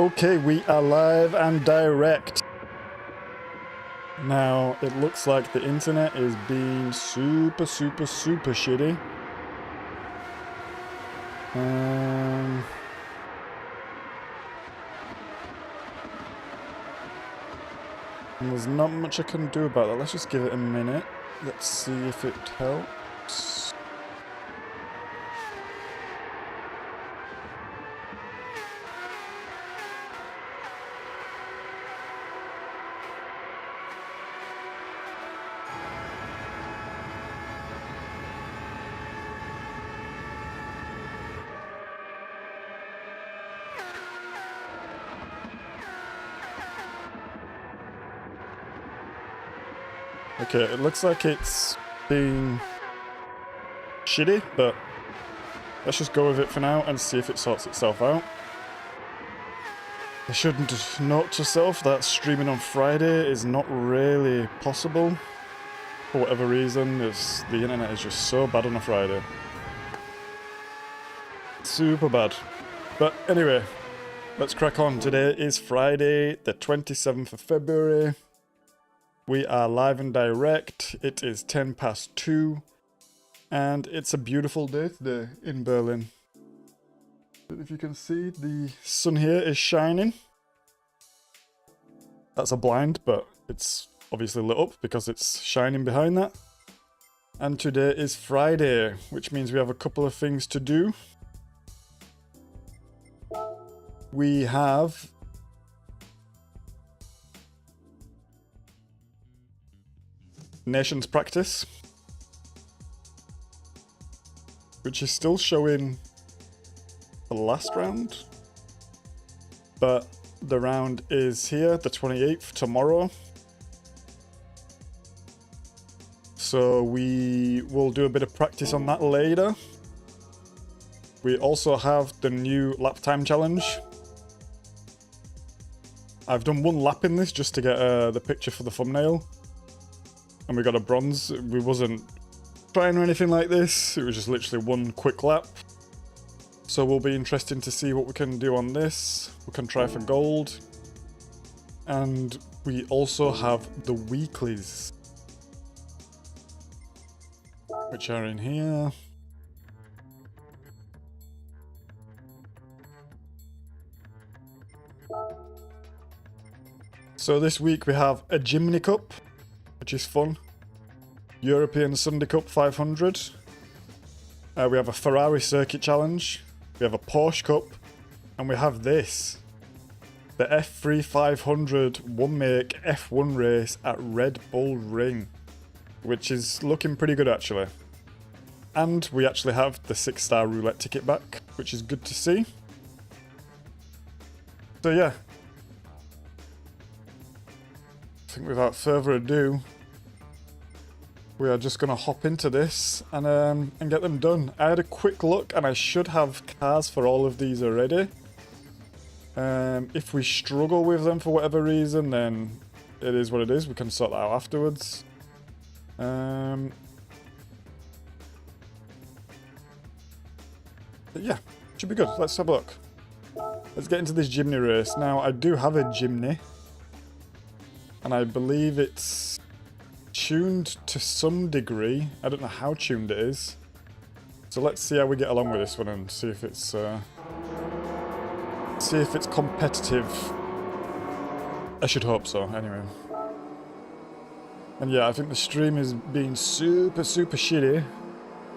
Okay, we are live and direct. Now, it looks like the internet is being super shitty. And there's not much I can do about that. Let's just give it a minute. Let's see if it helps. Okay, it looks like it's being shitty, but let's just go with it for now and see if it sorts itself out. I shouldn't note to self that streaming on Friday is not really possible. For whatever reason, the internet is just so bad on a Friday. Super bad. But anyway, let's crack on. Today is Friday, the 27th of February. We are live and direct. It is 10 past 2 and it's a beautiful day today in Berlin. If you can see, the sun here is shining. That's a blind, but it's obviously lit up because it's shining behind that. And today is Friday, which means we have a couple of things to do. We have Nations Practice, which is still showing the last round, but the round is here, the 28th, tomorrow. So we will do a bit of practice on that later. We also have the new lap time challenge. I've done one lap in this just to get the picture for the thumbnail. And we got a bronze. We wasn't trying or anything like this. It was just literally one quick lap. So we'll be interesting to see what we can do on this. We can try for gold. And we also have the weeklies, which are in here. So this week we have a Jimny Cup, which is fun. European Sunday Cup 500. We have a Ferrari Circuit Challenge. We have a Porsche Cup. And we have this. The F3 500 one make F1 race at Red Bull Ring. Which is looking pretty good actually. And we actually have the 6-star roulette ticket back, which is good to see. So yeah. I think without further ado, we are just going to hop into this and get them done. I had a quick look and I should have cars for all of these already. If we struggle with them for whatever reason, then it is what it is. We can sort that out afterwards. But yeah, should be good. Let's have a look. Let's get into this Jimny race. Now, I do have a Jimny. And I believe it's tuned to some degree. I don't know how tuned it is. So let's see how we get along with this one and see if it's competitive. I should hope so, anyway. And yeah, I think the stream is being super shitty.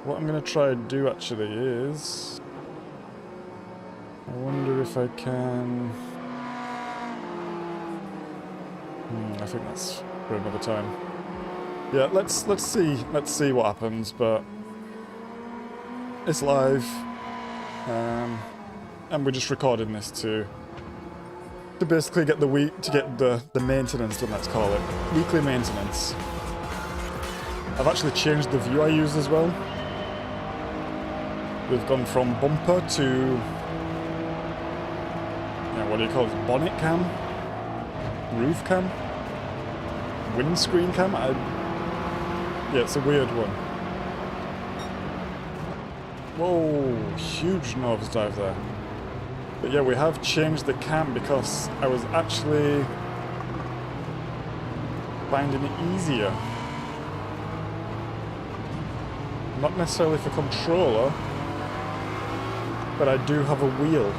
What I'm going to try and do actually is, I wonder if I can... I think that's for another time. Yeah, let's see what happens, but it's live, and we're just recording this to basically get the maintenance done. Let's call it weekly maintenance. I've actually changed the view I use as well. We've gone from bumper to what do you call it? Bonnet cam, roof cam. Windscreen cam? Yeah, it's a weird one. Whoa, huge nosedive there. But yeah, we have changed the cam because I was actually finding it easier. Not necessarily for controller, but I do have a wheel.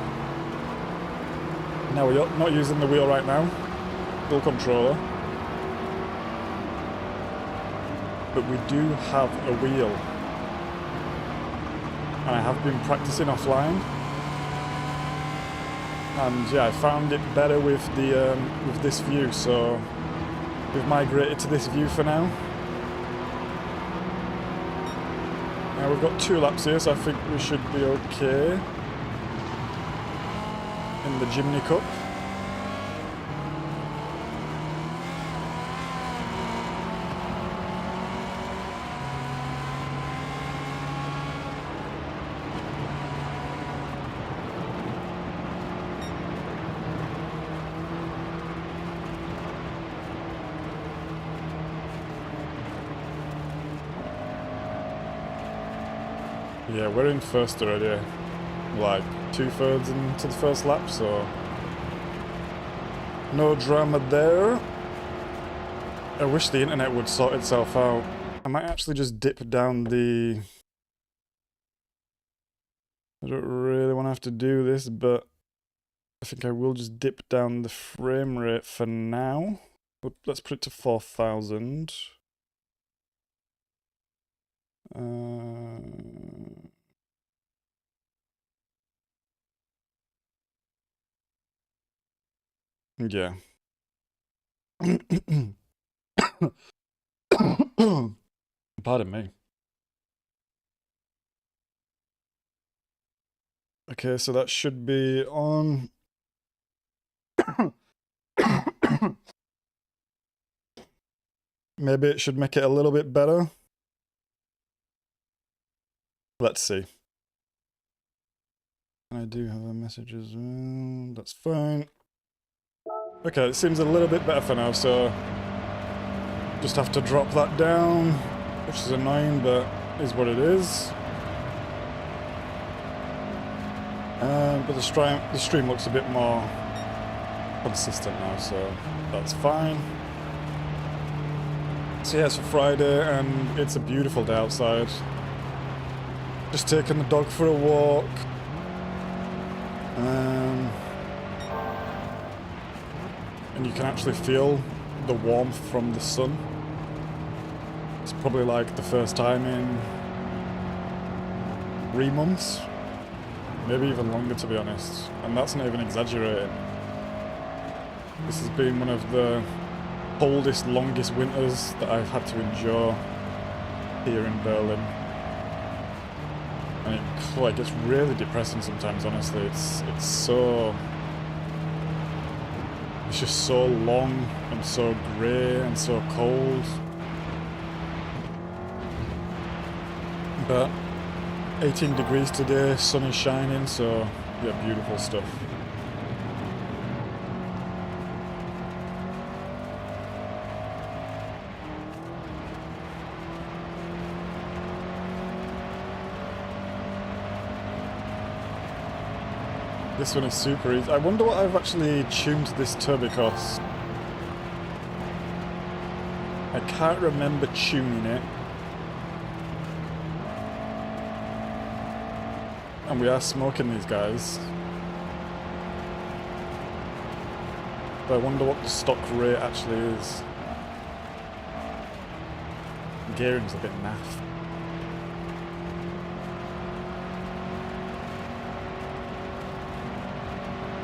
Now we're not using the wheel right now, full controller. But we do have a wheel. And I have been practicing offline. And yeah, I found it better with the with this view, so we've migrated to this view for now. Now we've got 2 laps here, so I think we should be okay in the Jimny Cup. Yeah, we're in first already, like 2/3 into the first lap, so no drama there. I wish the internet would sort itself out. I might actually just dip down the... I don't really want to have to do this, but I think I will just dip down the frame rate for now. Let's put it to 4,000. Yeah. Pardon me. Okay, so that should be on. Maybe it should make it a little bit better. Let's see. I do have a message as well. That's fine. Okay, it seems a little bit better for now, so just have to drop that down, which is annoying, but is what it is. But the stream looks a bit more consistent now, so that's fine. So yeah, it's a Friday and it's a beautiful day outside. Just taking the dog for a walk. And you can actually feel the warmth from the sun. It's probably like the first time in 3 months. Maybe even longer, to be honest. And that's not even exaggerating. This has been one of the coldest, longest winters that I've had to endure here in Berlin. And it gets really depressing sometimes, honestly. It's just so long and so grey and so cold. But 18 degrees today, sun is shining, so yeah, beautiful stuff. This one is super easy. I wonder what I've actually tuned this to, because I can't remember tuning it. And we are smoking these guys. But I wonder what the stock rate actually is. Gearing's a bit naff.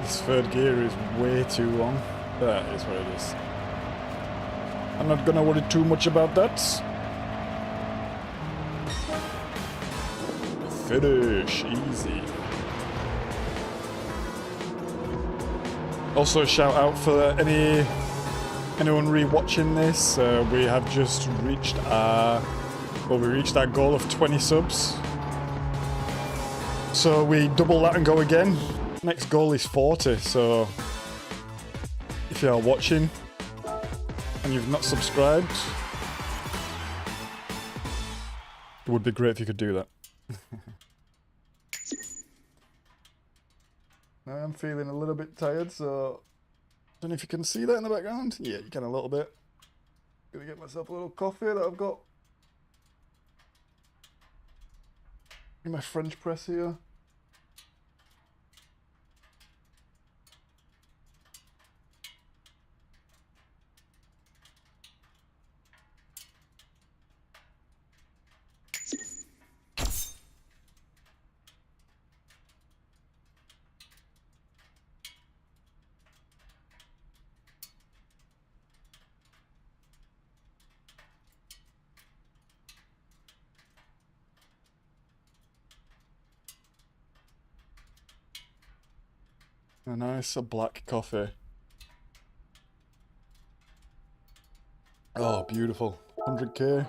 This third gear is way too long. That is what it is. I'm not gonna worry too much about that. Finish, easy. Also, shout out for anyone re-watching this. We have just reached our goal of 20 subs. So we double that and go again. Next goal is 40. So if you are watching and you've not subscribed, it would be great if you could do that. I am feeling a little bit tired, so I don't know if you can see that in the background. Yeah, you can a little bit. Gonna get myself a little coffee that I've got in my French press here. A nice black coffee. Oh, beautiful. 100k.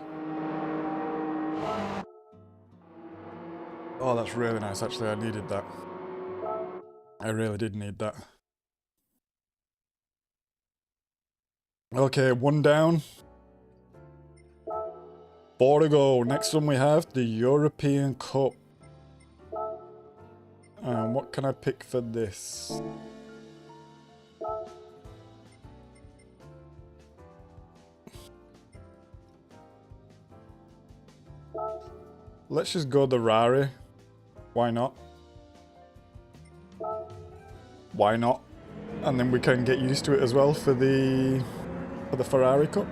Oh, that's really nice, actually. I needed that. I really did need that. Okay, one down. 4 to go. Next one we have the European Cup. What can I pick for this? Let's just go the Rari. Why not? Why not? And then we can get used to it as well for the Ferrari Cup.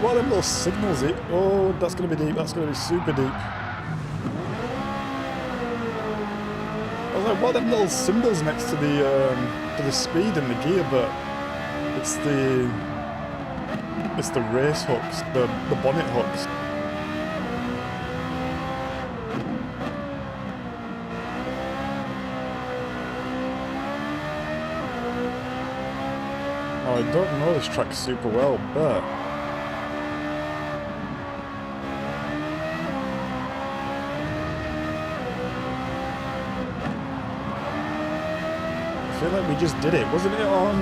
What are them little signals? Oh, that's going to be deep. That's going to be super deep. I was like, what are them little symbols next to the speed and the gear? But it's the race hooks, the bonnet hooks. Oh, I don't know this track super well, but I feel like we just did it. Wasn't it on?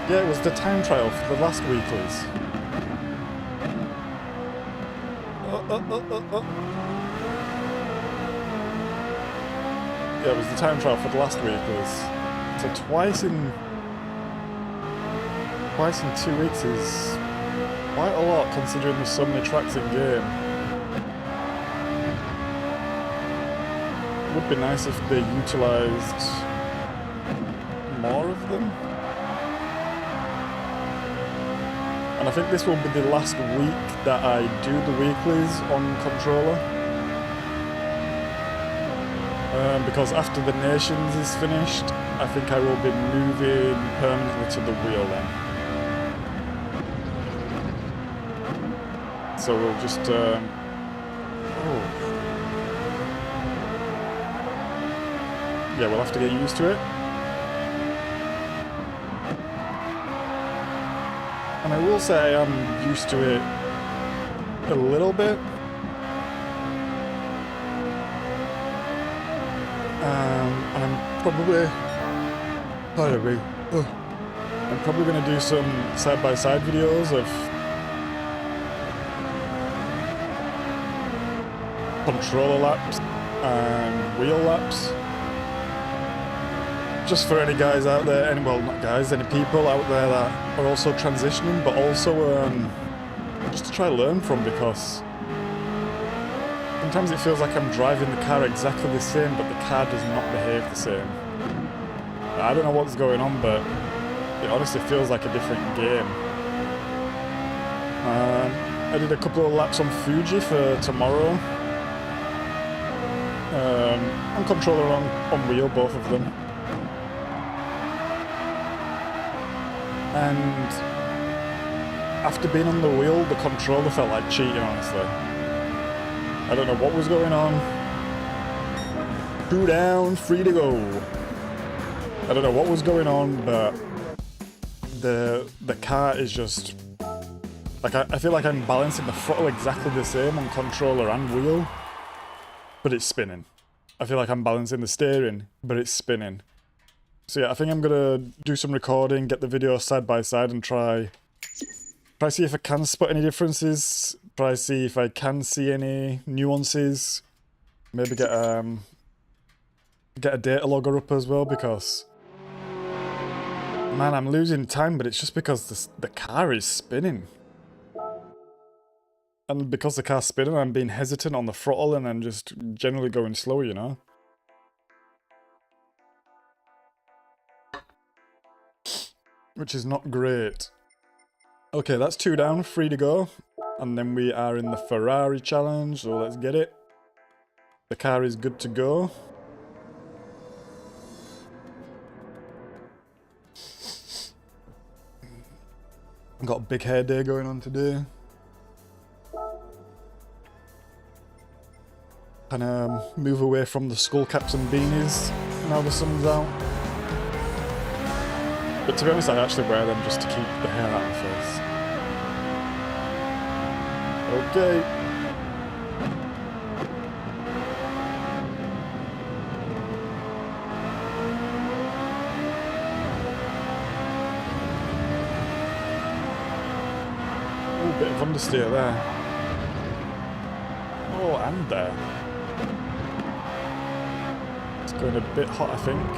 Yeah, it was the time trial for the last weeklies. Yeah, it was the time trial for the last weeklies. So twice in 2 weeks is quite a lot considering there's so many tracks in game. It would be nice if they utilised more of them. And I think this will be the last week that I do the weeklies on controller. Because after the Nations is finished, I think I will be moving permanently to the wheel then. So we'll just... Yeah, we'll have to get used to it. And I will say I am used to it a little bit. And I'm probably... I'm probably going to do some side-by-side videos of controller laps and wheel laps. Just for any guys out there, well not guys, any people out there that are also transitioning, but also just to try to learn from, because sometimes it feels like I'm driving the car exactly the same, but the car does not behave the same. I don't know what's going on, but it honestly feels like a different game. I did a couple of laps on Fuji for tomorrow. On controller, on wheel, both of them. And after being on the wheel, the controller felt like cheating, honestly. I don't know what was going on. 2 down, 3 to go. I don't know what was going on, but the car is just... Like, I feel like I'm balancing the throttle exactly the same on controller and wheel. but it's spinning. I feel like I'm balancing the steering, but it's spinning. So yeah, I think I'm gonna do some recording, get the video side by side and try see if I can spot any differences, try see if I can see any nuances, maybe get a data logger up as well, because man, I'm losing time, but it's just because the car is spinning. And because the car's spinning, I'm being hesitant on the throttle and I'm just generally going slow, you know? Which is not great. Okay, that's 2 down, 3 to go. And then we are in the Ferrari challenge, so let's get it. The car is good to go. I've got a big hair day going on today. Kind of move away from the skull caps and beanies now the sun's out. But to be honest, I actually wear them just to keep the hair out of my face. Okay. Oh, bit of understeer there. Oh, and there. It's going a bit hot, I think.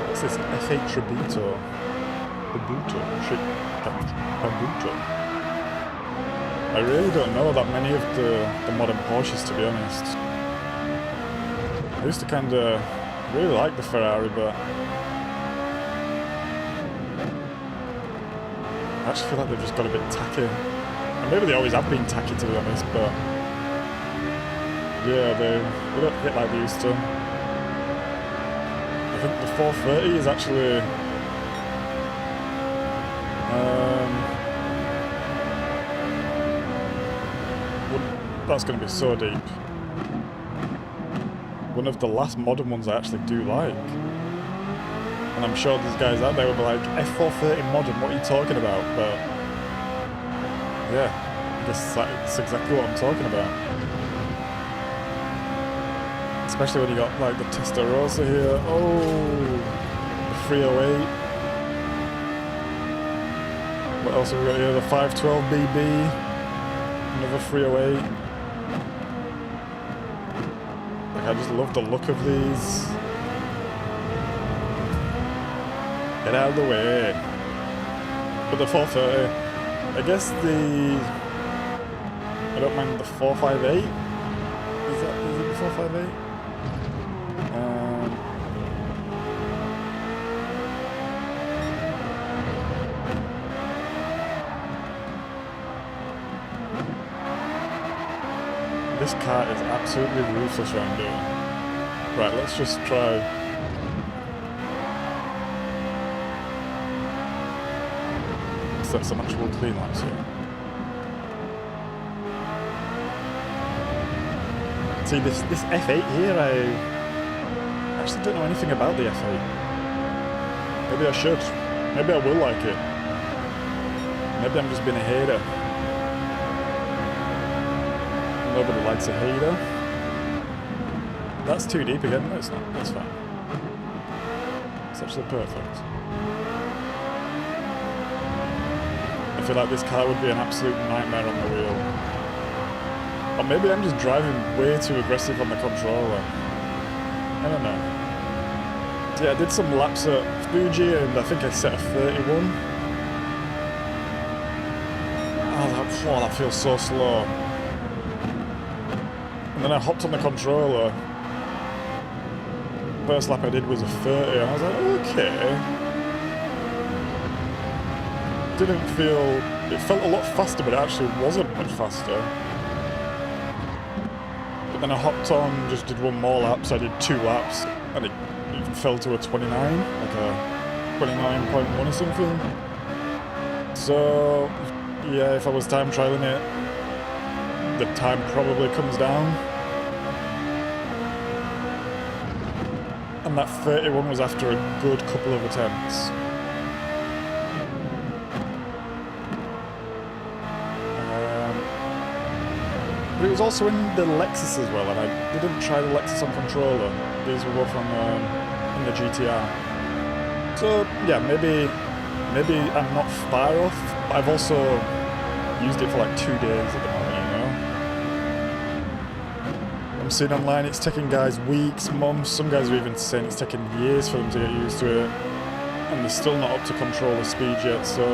What's this? F8 Tributo? Tributo? I really don't know that many of the modern Porsches, to be honest. I used to kind of really like the Ferrari, but I actually feel like they've just got a bit tacky. And maybe they always have been tacky, to be honest, but yeah, they don't hit like they used to. I think the 430 is actually that's going to be so deep. One of the last modern ones I actually do like. And I'm sure there's guys out there will be like, F430 modern, what are you talking about? But yeah, I guess that's exactly what I'm talking about. Especially when you got like the Testarossa here. Oh, the 308. What else have we got here? The 512BB. Another 308. Like, I just love the look of these. Get out of the way. But the 430, I guess I don't mind the 458. Is it the 458? This car is absolutely ruthless around here. Right, let's just try. Set some actual clean laps here. See, this F8 here, I actually don't know anything about the F8. Maybe I should. Maybe I will like it. Maybe I'm just being a hater. Nobody likes a hater. That's too deep again. No, it's not. That's fine. It's actually perfect. I feel like this car would be an absolute nightmare on the wheel. Or maybe I'm just driving way too aggressive on the controller. I don't know. So yeah, I did some laps at Fuji and I think I set a 31. Oh, that feels so slow. And then I hopped on the controller. First lap I did was a 30, and I was like, okay. It felt a lot faster, but it actually wasn't much faster. But then I hopped on, just did one more lap, so I did 2 laps, and it fell to a 29, like a 29.1 or something. So, yeah, if I was time trialing it, the time probably comes down. And that 31 was after a good couple of attempts. But it was also in the Lexus as well, and I didn't try the Lexus on controller. These were both on in the GTR. So yeah, maybe I'm not far off, but I've also used it for like 2 days at the moment, you know? I'm seeing online it's taking guys weeks, months, some guys are even saying it's taking years for them to get used to it, and they're still not up to controller speed yet, so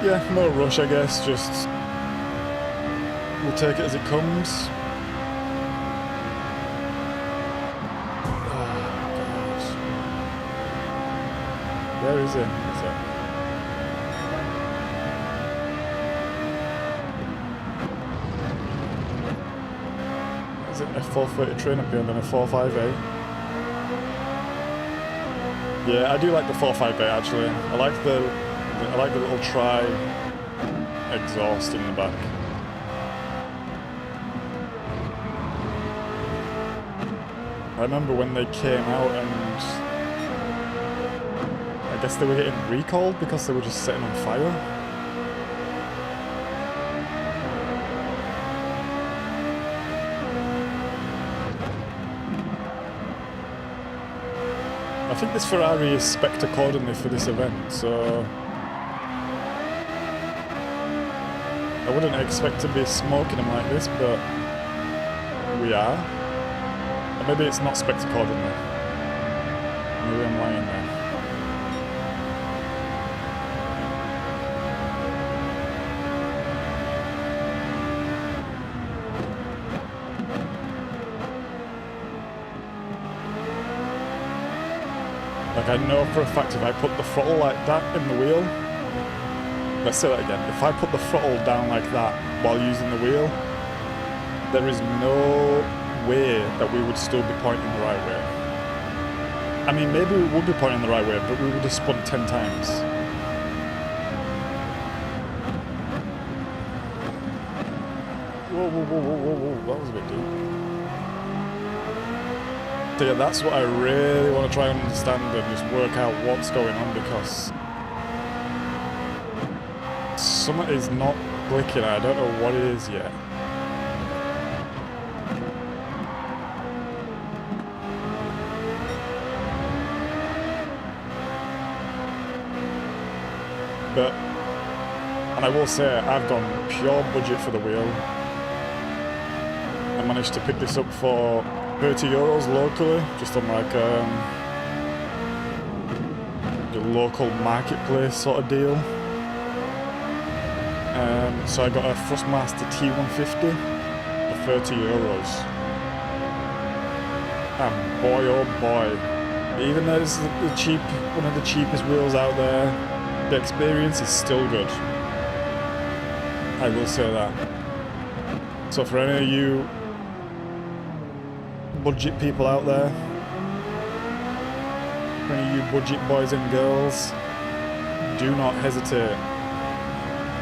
yeah, no rush I guess, just we'll take it as it comes. Where is it? Is it F430 train up here and then a 458? Yeah, I do like the 458 actually. I like the little tri exhaust in the back. I remember when they came out and I guess they were getting recalled because they were just setting on fire. I think this Ferrari is spec'd accordingly for this event, so I wouldn't expect to be smoking them like this, but we are. Or maybe it's not spec'd accordingly. Maybe I'm lying there. Like I know for a fact if I put the throttle like that in the wheel, let's say that again, if I put the throttle down like that while using the wheel, there is no way that we would still be pointing the right way. I mean, maybe we would be pointing the right way, but we would have spun 10 times. Whoa, whoa, whoa, whoa, whoa, whoa, that was a bit deep. So yeah, that's what I really want to try and understand and just work out what's going on, because something is not clicking. I don't know what it is yet. But, and I will say, I've gone pure budget for the wheel. I managed to pick this up for €30 locally, just on like the local marketplace sort of deal. So I got a Thrustmaster T150 for €30. And boy oh boy, even though it's one of the cheapest wheels out there, the experience is still good. I will say that. So for any of you budget people out there, for any of you budget boys and girls, do not hesitate.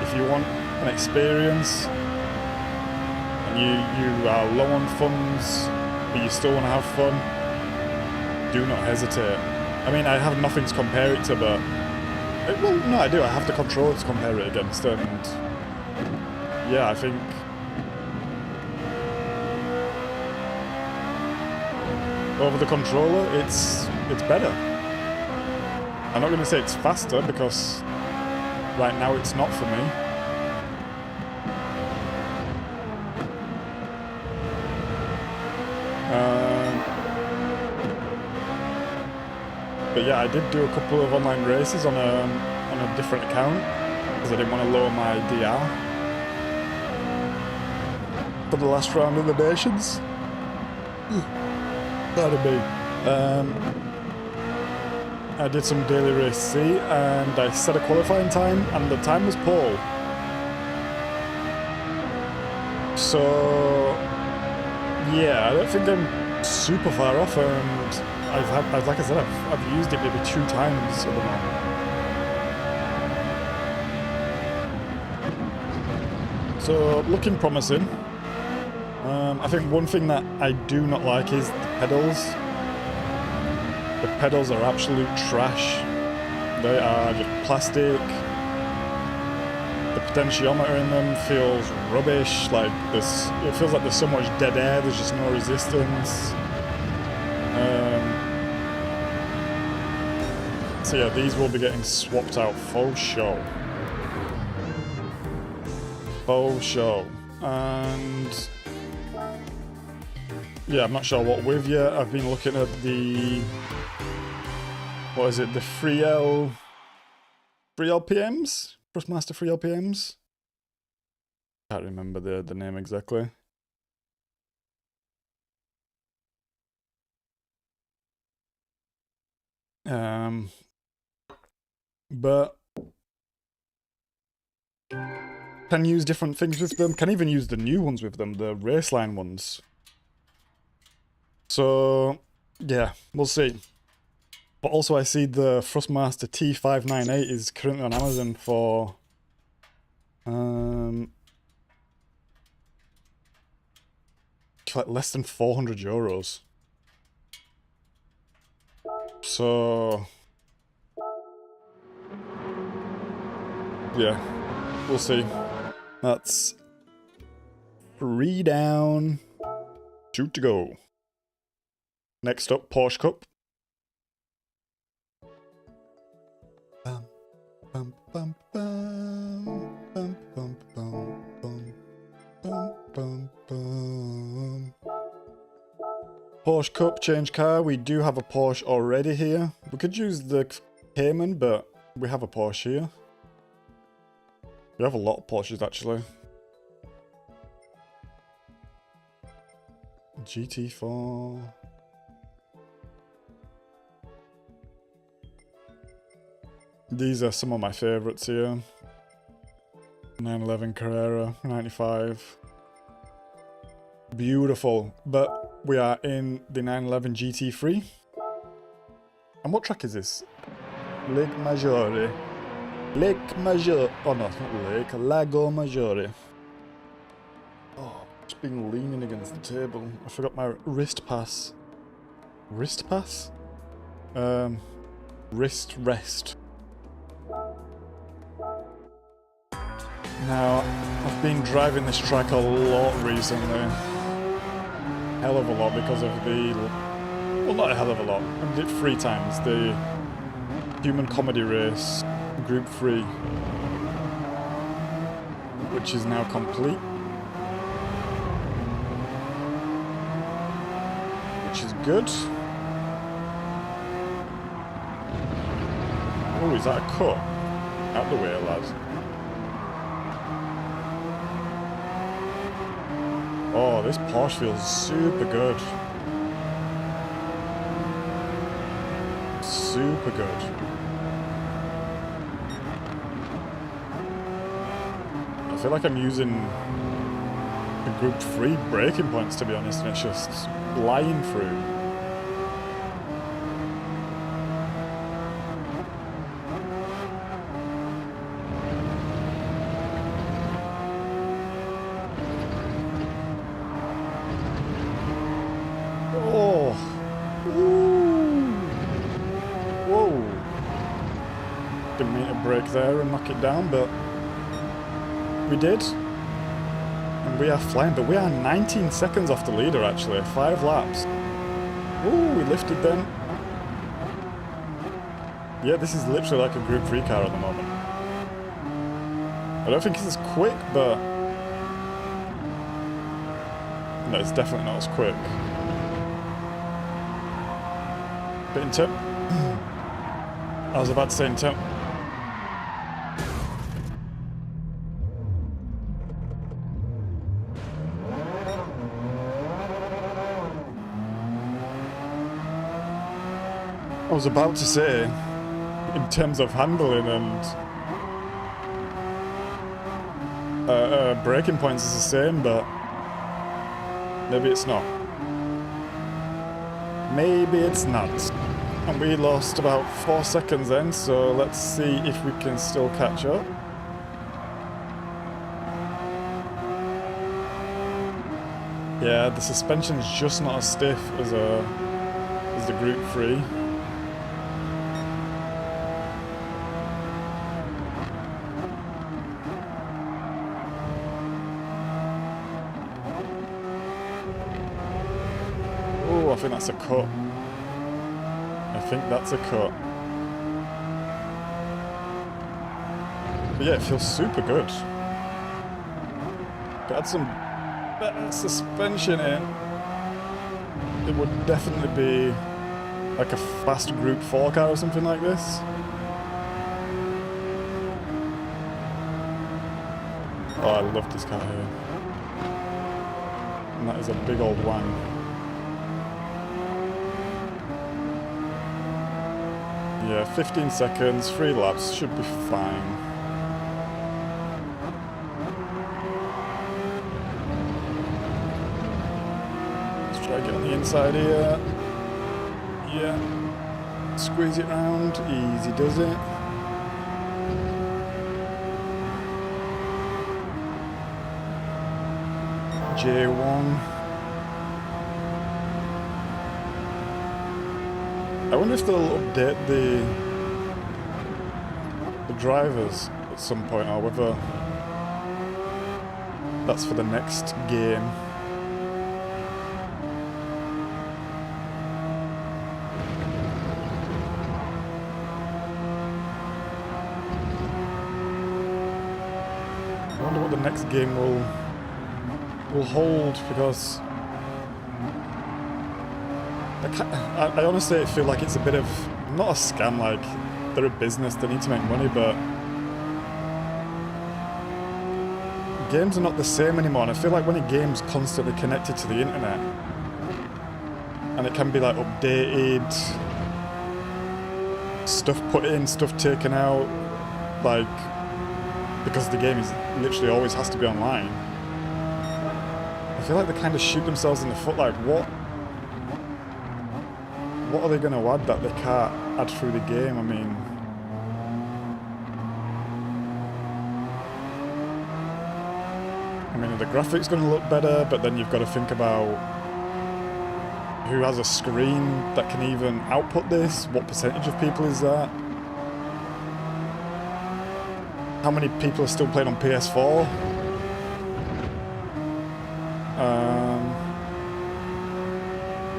If you want an experience and you are low on funds but you still want to have fun, do not hesitate. I mean, I have nothing to compare it to, but well, no, I do. I have the controller to compare it against, and yeah, I think over the controller, it's better. I'm not going to say it's faster because right now it's not for me. But yeah, I did do a couple of online races on a different account because I didn't want to lower my DR for the last round of the Nations. Pardon me. I did some daily race C and I set a qualifying time and the time was pole. So yeah, I don't think I'm super far off, and like I said, I've used it maybe 2 times at the moment. So looking promising. I think one thing that I do not like is the pedals. The pedals are absolute trash. They are just plastic. The potentiometer in them feels rubbish. Like it feels like there's so much dead air. There's just no resistance. So yeah, these will be getting swapped out for sure. For sure. And yeah, I'm not sure what with yet. I've been looking at the, what is it, the 3L PMs? Thrustmaster 3L PMs? Can't remember the name exactly. But can use different things with them. Can even use the new ones with them, the Raceline ones. So yeah, we'll see. But also I see the Thrustmaster T598 is currently on Amazon for like less than €400. So yeah, we'll see. That's 3 down, 2 to go. Next up, Porsche Cup. Bum, bum, bum, bum, bum, bum, bum, bum, bum, bum, bum. Porsche Cup, change car. We do have a Porsche already here. We could use the Cayman, but we have a Porsche here. We have a lot of Porsches actually. GT4. These are some of my favourites here. 911 Carrera, 95. Beautiful. But we are in the 911 GT3. And what track is this? Lake Maggiore. Lake Maggiore. Oh no, it's not Lake. Lago Maggiore. Oh, just been leaning against the table. I forgot my wrist pass. Wrist pass? Wrist rest. Now, I've been driving this track a lot recently. Hell of a lot because of the... Well, not a hell of a lot. I did it 3 times. The Human Comedy Race, Group 3. Which is now complete. Which is good. Oh, is that a cut? Out the way, lad. Oh, this Porsche feels super good. Super good. I feel like I'm using the Group 3 braking points, to be honest, and it's just flying through. There and knock it down, but we did, and we are flying. But we are 19 seconds off the leader actually, 5 laps. Ooh, we lifted then. Yeah, this is literally like a Group 3 car at the moment. I don't think it's as quick, but no, it's definitely not as quick. But in terms, I was about to say in terms. I was about to say, in terms of handling and braking points is the same, but maybe it's not. Maybe it's not. And we lost about 4 seconds then, so let's see if we can still catch up. Yeah, the suspension's just not as stiff as the Group 3. think that's a cut. I think that's a cut. But yeah, it feels super good. If it had some better suspension in, it would definitely be like a fast Group 4 car or something like this. Oh, I love this car here. And that is a big old wang. Yeah, 15 seconds, 3 laps, should be fine. Let's try to get on the inside here. Yeah. Squeeze it round, easy does it. J1. I wonder if they'll update the drivers at some point, or whether that's for the next game. I wonder what the next game will hold, because I honestly feel like it's a bit of, not a scam, like they're a business, they need to make money, but games are not the same anymore, and I feel like when a game's constantly connected to the internet, and it can be like updated, stuff put in, stuff taken out, like, because the game is literally always has to be online, I feel like they kind of shoot themselves in the foot, like what are they going to add that they can't add through the game? I mean the graphics going to look better, but then you've got to think about who has a screen that can even output this, what percentage of people is that? How many people are still playing on PS4?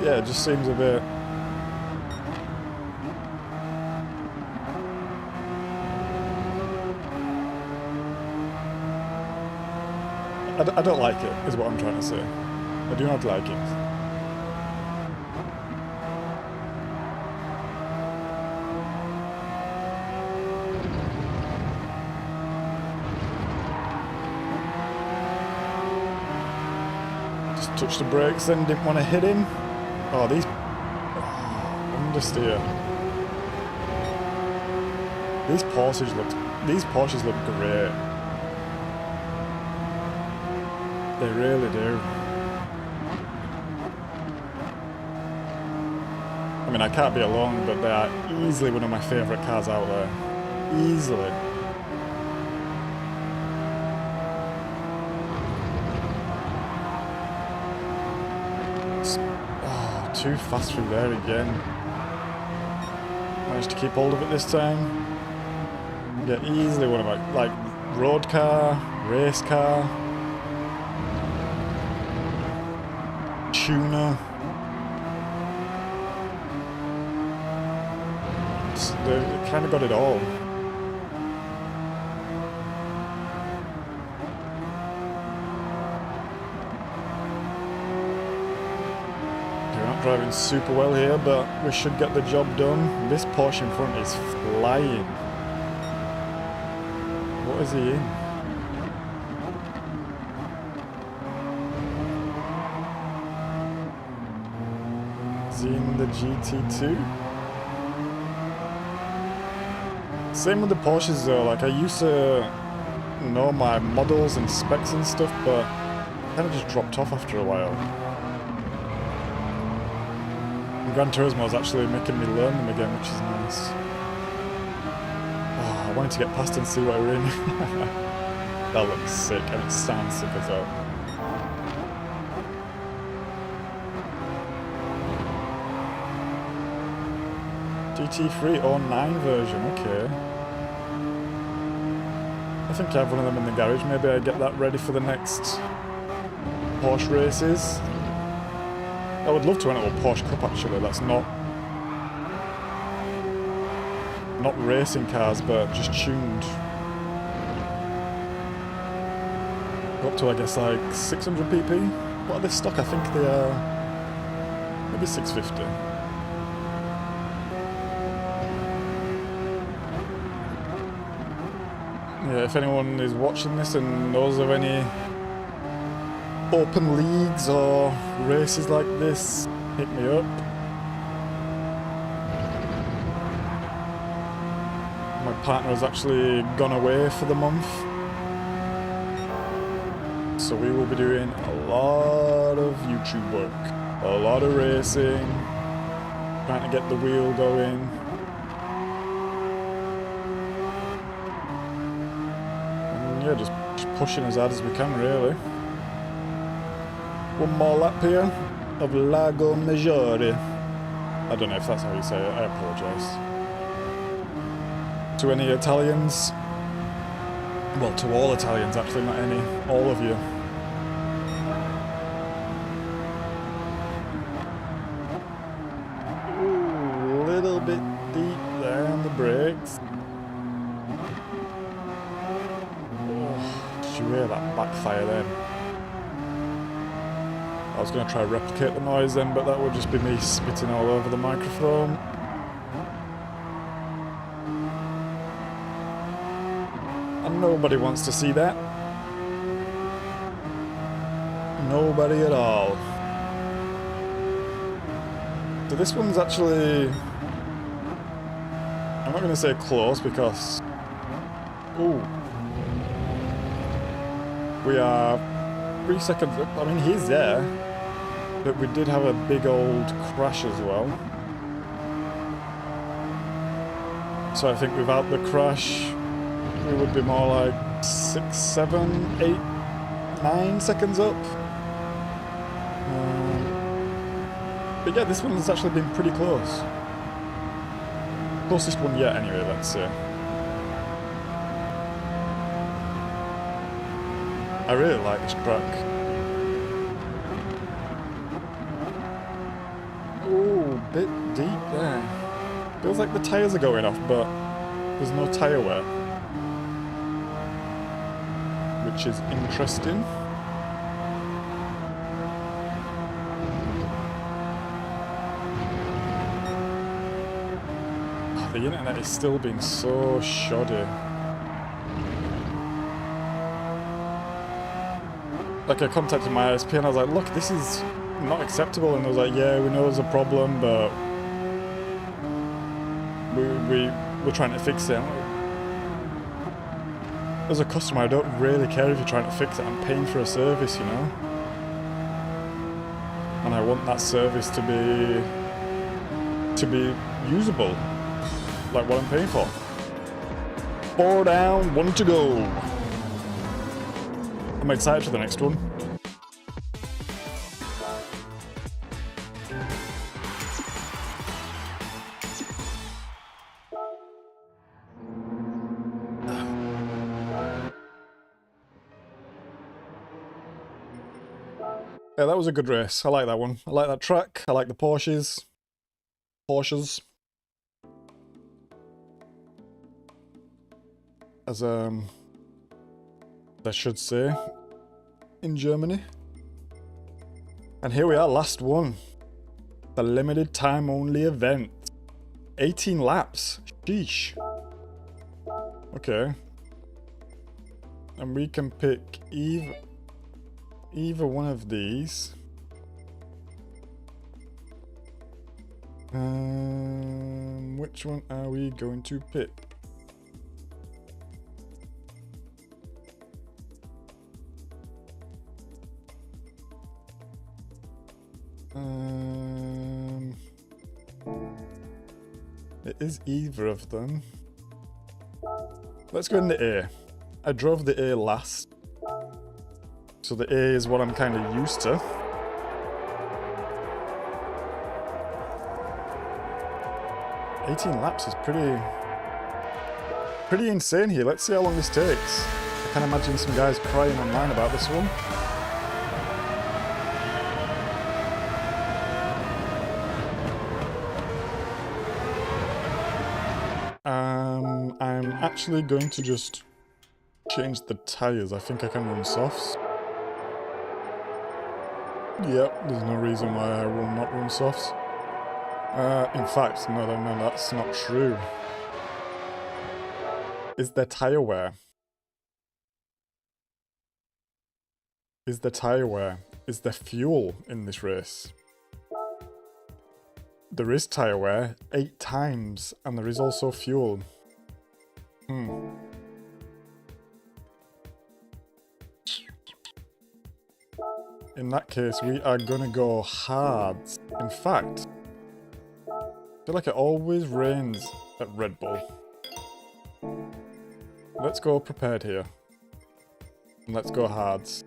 Yeah, it just seems a bit... I don't like it, is what I'm trying to say. I do not like it. Just touched the brakes and didn't want to hit him. Oh, these... understeer. These Porsches look great. They really do. I mean, I can't be alone, but they are easily one of my favourite cars out there. Easily. Oh, too fast through there again. Managed to keep hold of it this time. Yeah, easily one of my, like, road car, race car. Tuner. They kind of got it all. We're not driving super well here, but we should get the job done. This Porsche in front is flying. What is he in? In the GT2. Same with the Porsches though, like I used to know my models and specs and stuff, but kind of just dropped off after a while. And Gran Turismo is actually making me learn them again, which is nice. Oh, I wanted to get past and see what we're in. That looks sick, and it sounds sick as well. GT309 version, okay. I think I have one of them in the garage. Maybe I get that ready for the next Porsche races. I would love to enter a Porsche Cup actually, that's not racing cars, but just tuned. Up to, I guess, like 600 pp. What are they stock? I think they are maybe 650. Yeah, if anyone is watching this and knows of any open leagues or races like this, hit me up. My partner has actually gone away for the month, so we will be doing a lot of YouTube work, a lot of racing, trying to get the wheel going. And yeah, just pushing as hard as we can, really. One more lap here of Lago Maggiore. I don't know if that's how you say it, I apologise. To any Italians, well, to all Italians actually, not any, all of you. Ooh, little bit deep there on the brakes. Oh, did you hear that backfire then? I was going to try to replicate the noise then, but that would just be me spitting all over the microphone. And nobody wants to see that. Nobody at all. So this one's actually... I'm not going to say close because... Ooh. We are 3 seconds up. I mean, he's there. But we did have a big old crash as well. So I think without the crash, we would be more like 6, 7, 8, 9 seconds up. But yeah, this one's actually been pretty close. Closest one yet, anyway, let's say. I really like this track. Ooh, bit deep there. Feels like the tyres are going off, but there's no tyre wear. Which is interesting. Oh, the internet is still being so shoddy. Like, I contacted my ISP and I was like, look, this is not acceptable, and they was like, yeah, we know there's a problem, but we're trying to fix it. As a customer, I don't really care if you're trying to fix it. I'm paying for a service, you know, and I want that service to be usable, like what I'm paying for. 4 down, 1 to go. I'm excited for the next one. Yeah, that was a good race. I like that one. I like that track. I like the Porsches. As they should say in Germany. And here we are, last one. The limited time only event. 18 laps. Sheesh. Okay. And we can pick either one of these. Which one are we going to pick? It is either of them. Let's go in the A. I drove the A last, so the A is what I'm kind of used to. $18 laps is pretty insane here. Let's see how long this takes. I can imagine some guys crying online about this one. actually going to just change the tyres. I think I can run softs. Yep, there's no reason why I will not run softs. In fact, no, that's not true. Is there tyre wear? Is there tyre wear? Is there fuel in this race? There is tyre wear 8 times, and there is also fuel. In that case, we are gonna go hard. In fact, I feel like it always rains at Red Bull. Let's go prepared here. And let's go hards.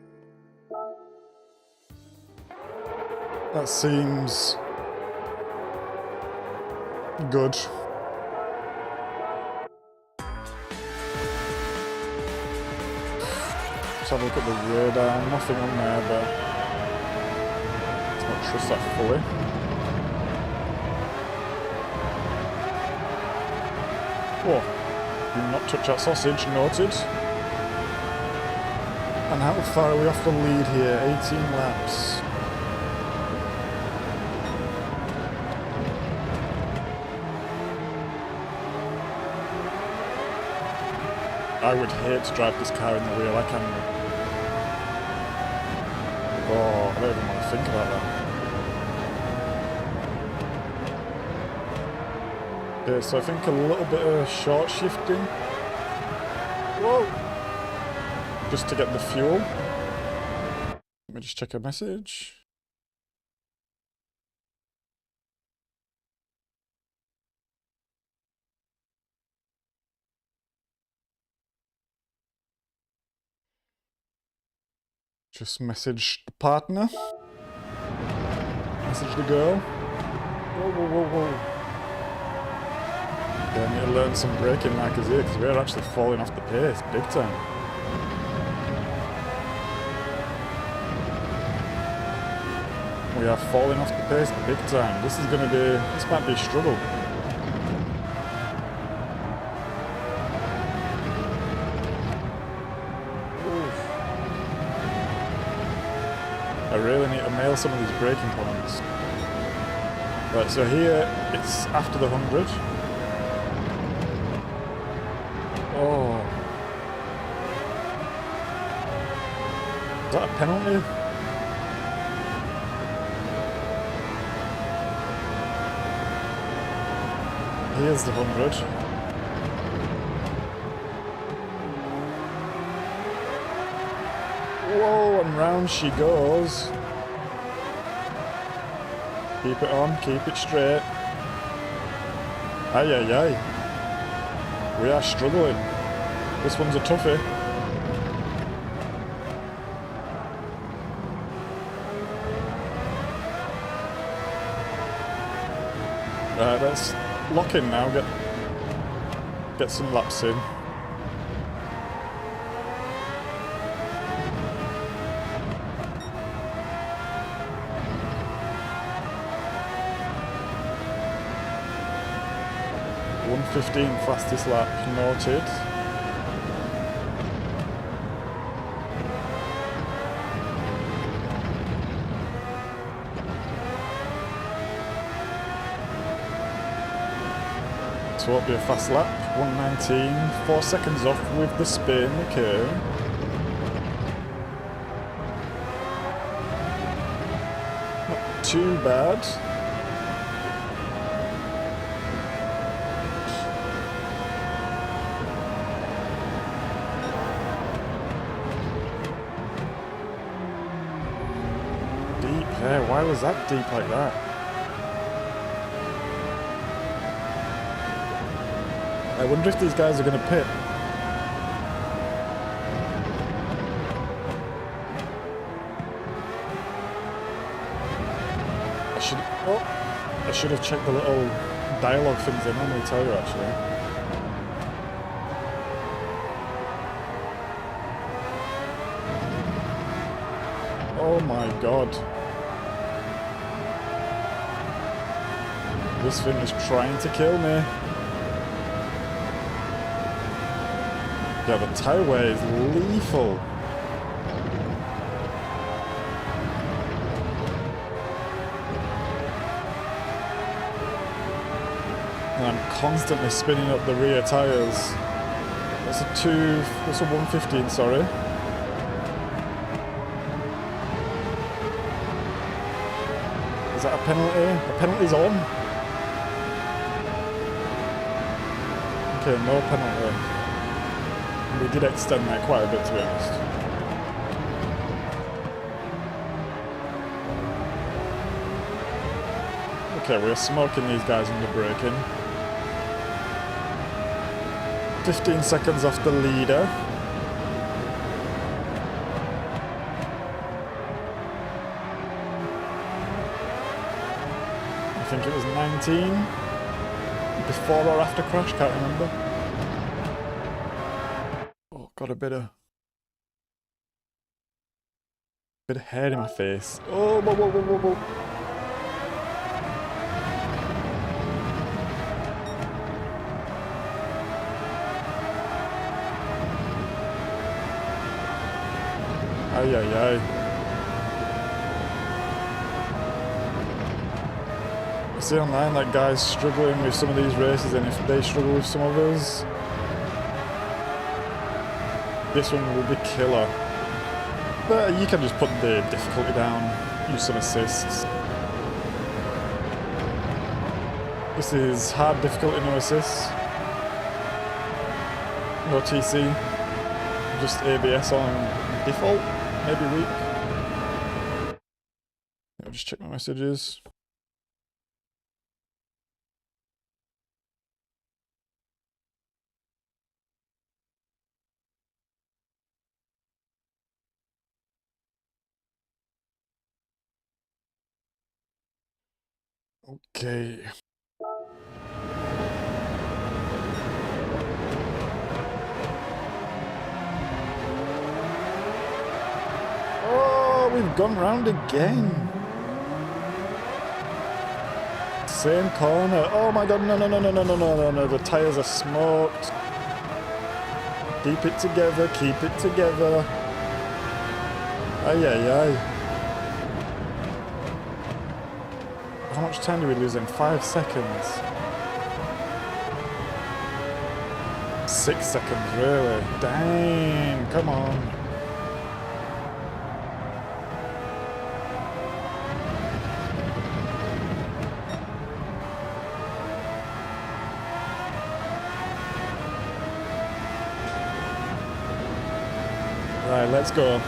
That seems good. Let's have a look at the radar. Nothing on there, but let's not trust that fully. Whoa. Do not touch that sausage, noted. And how far are we off the lead here? 18 laps. I would hate to drive this car in the wheel, I can. Oh, I don't even want to think about that. Okay, so I think a little bit of short shifting. Whoa! Just to get the fuel. Let me just check a message. Just message the partner. Message the girl. Whoa, whoa, whoa, whoa. Yeah, I need to learn some braking like us here, because we're actually falling off the pace, big time. We are falling off the pace big time. This might be a struggle. I really need to nail some of these braking points. Right, so here it's after the 100. Oh. Is that a penalty? Here's the 100. Whoa, and round she goes. Keep it on, keep it straight. Aye, aye, aye. We are struggling. This one's a toughie. Right, let's lock in now, get some laps in. .1:15 fastest lap noted. So it'll be a fast lap, 1:19, 4 seconds off with the spin okay. Not too bad. Deep there, why was that deep like that? I wonder if these guys are going to pit. I should have checked the little dialogue things they normally tell you actually. Oh my god. This thing is trying to kill me. Yeah, the tyre wear is lethal. And I'm constantly spinning up the rear tyres. That's a 115, sorry. Is that a penalty? The penalty's on. Okay, no penalty. We did extend that quite a bit, to be honest. Okay, we're smoking these guys under braking. 15 seconds off the leader. I think it was 19. Before or after crash, can't remember. Oh, got a bit of hair in my face. Oh, whoa, whoa, whoa, whoa, whoa. Ay, ay, ay. I see online like guys struggling with some of these races, and if they struggle with some others, this one will be killer. But you can just put the difficulty down, use some assists. This is hard difficulty, no assists. No TC. Just ABS on default. Maybe weak. I'll just check my messages. Okay. Oh, we've gone round again. Same corner. Oh my god, no, no, no, no, no, no, no, no, no. The tyres are smoked. Keep it together, keep it together. Ay, ay, ay. How much time do we lose in? 5 seconds. 6 seconds, really? Dang, come on. Right, let's go.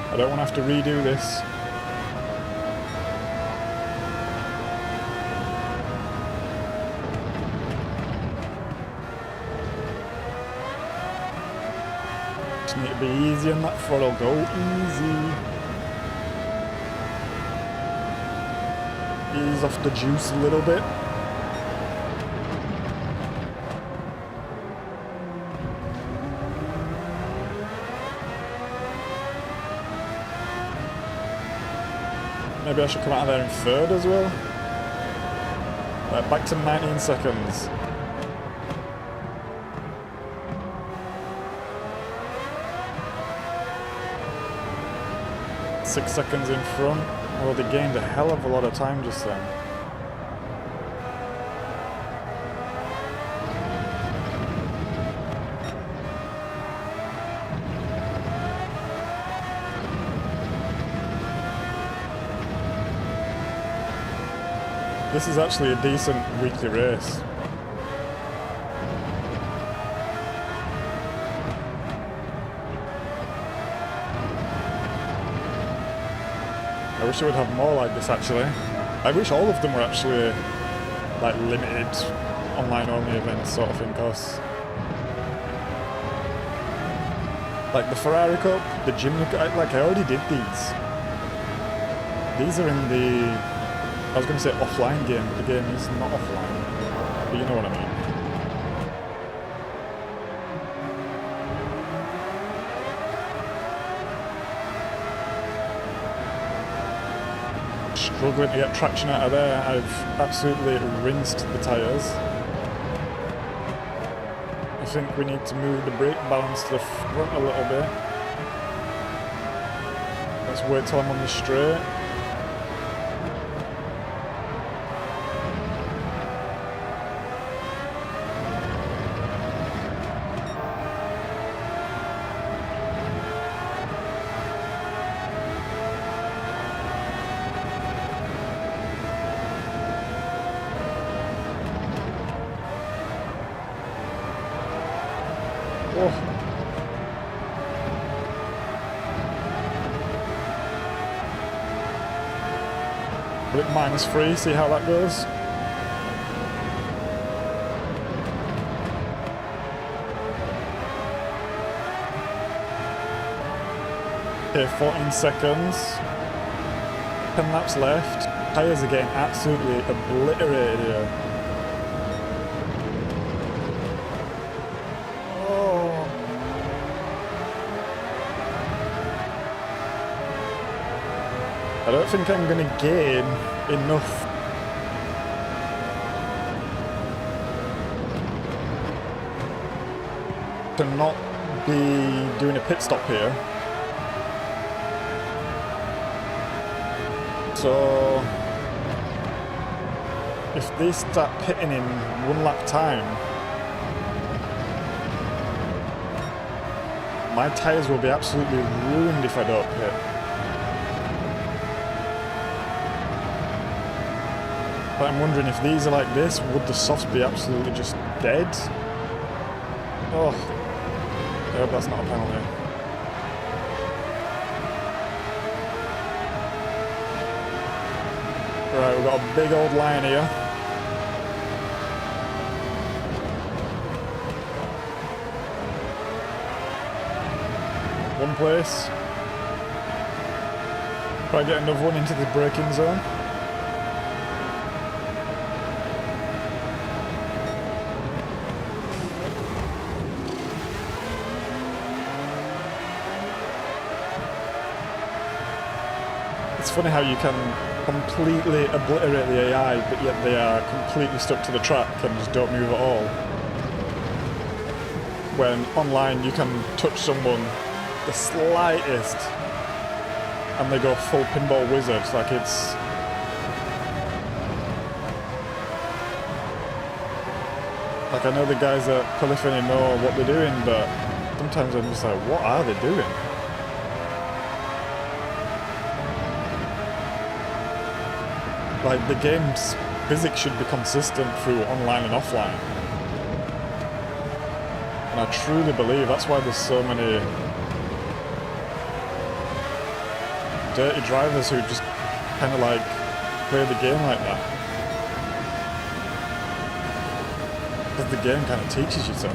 I don't want to have to redo this. Just need to be easy on that throttle. Go easy. Ease off the juice a little bit. Maybe I should come out of there in third as well. Right, back to 19 seconds. Six seconds in front. Oh, they gained a hell of a lot of time just then. This is actually a decent weekly race. I wish I would have more like this actually. I wish all of them were actually like limited online only events sort of thing, cause like the Ferrari Cup, the Jimny Cup, like I already did these. These are in the, I was going to say offline game, but the game is not offline. But you know what I mean. struggling to get traction out of there. I've absolutely rinsed the tyres. I think we need to move the brake balance to the front a little bit. Let's wait till I'm on the straight. Oh. Put it -3, see how that goes. Okay, 14 seconds. 10 laps left. Tyres are getting absolutely obliterated here. I don't think I'm going to gain enough to not be doing a pit stop here. So if they start pitting in 1 lap time, my tyres will be absolutely ruined if I don't pit. But I'm wondering if these are like this, would the softs be absolutely just dead? Oh, I hope that's not a penalty. Right, we've got a big old line here. One place. Try to get another one into the braking zone. It's funny how you can completely obliterate the AI, but yet they are completely stuck to the track and just don't move at all. When online you can touch someone the slightest and they go full pinball wizard, like it's... Like I know the guys at Polyphony know what they're doing, but sometimes I'm just like, what are they doing? Like, the game's physics should be consistent through online and offline. And I truly believe that's why there's so many dirty drivers who just kind of like play the game like that. Because the game kind of teaches you so.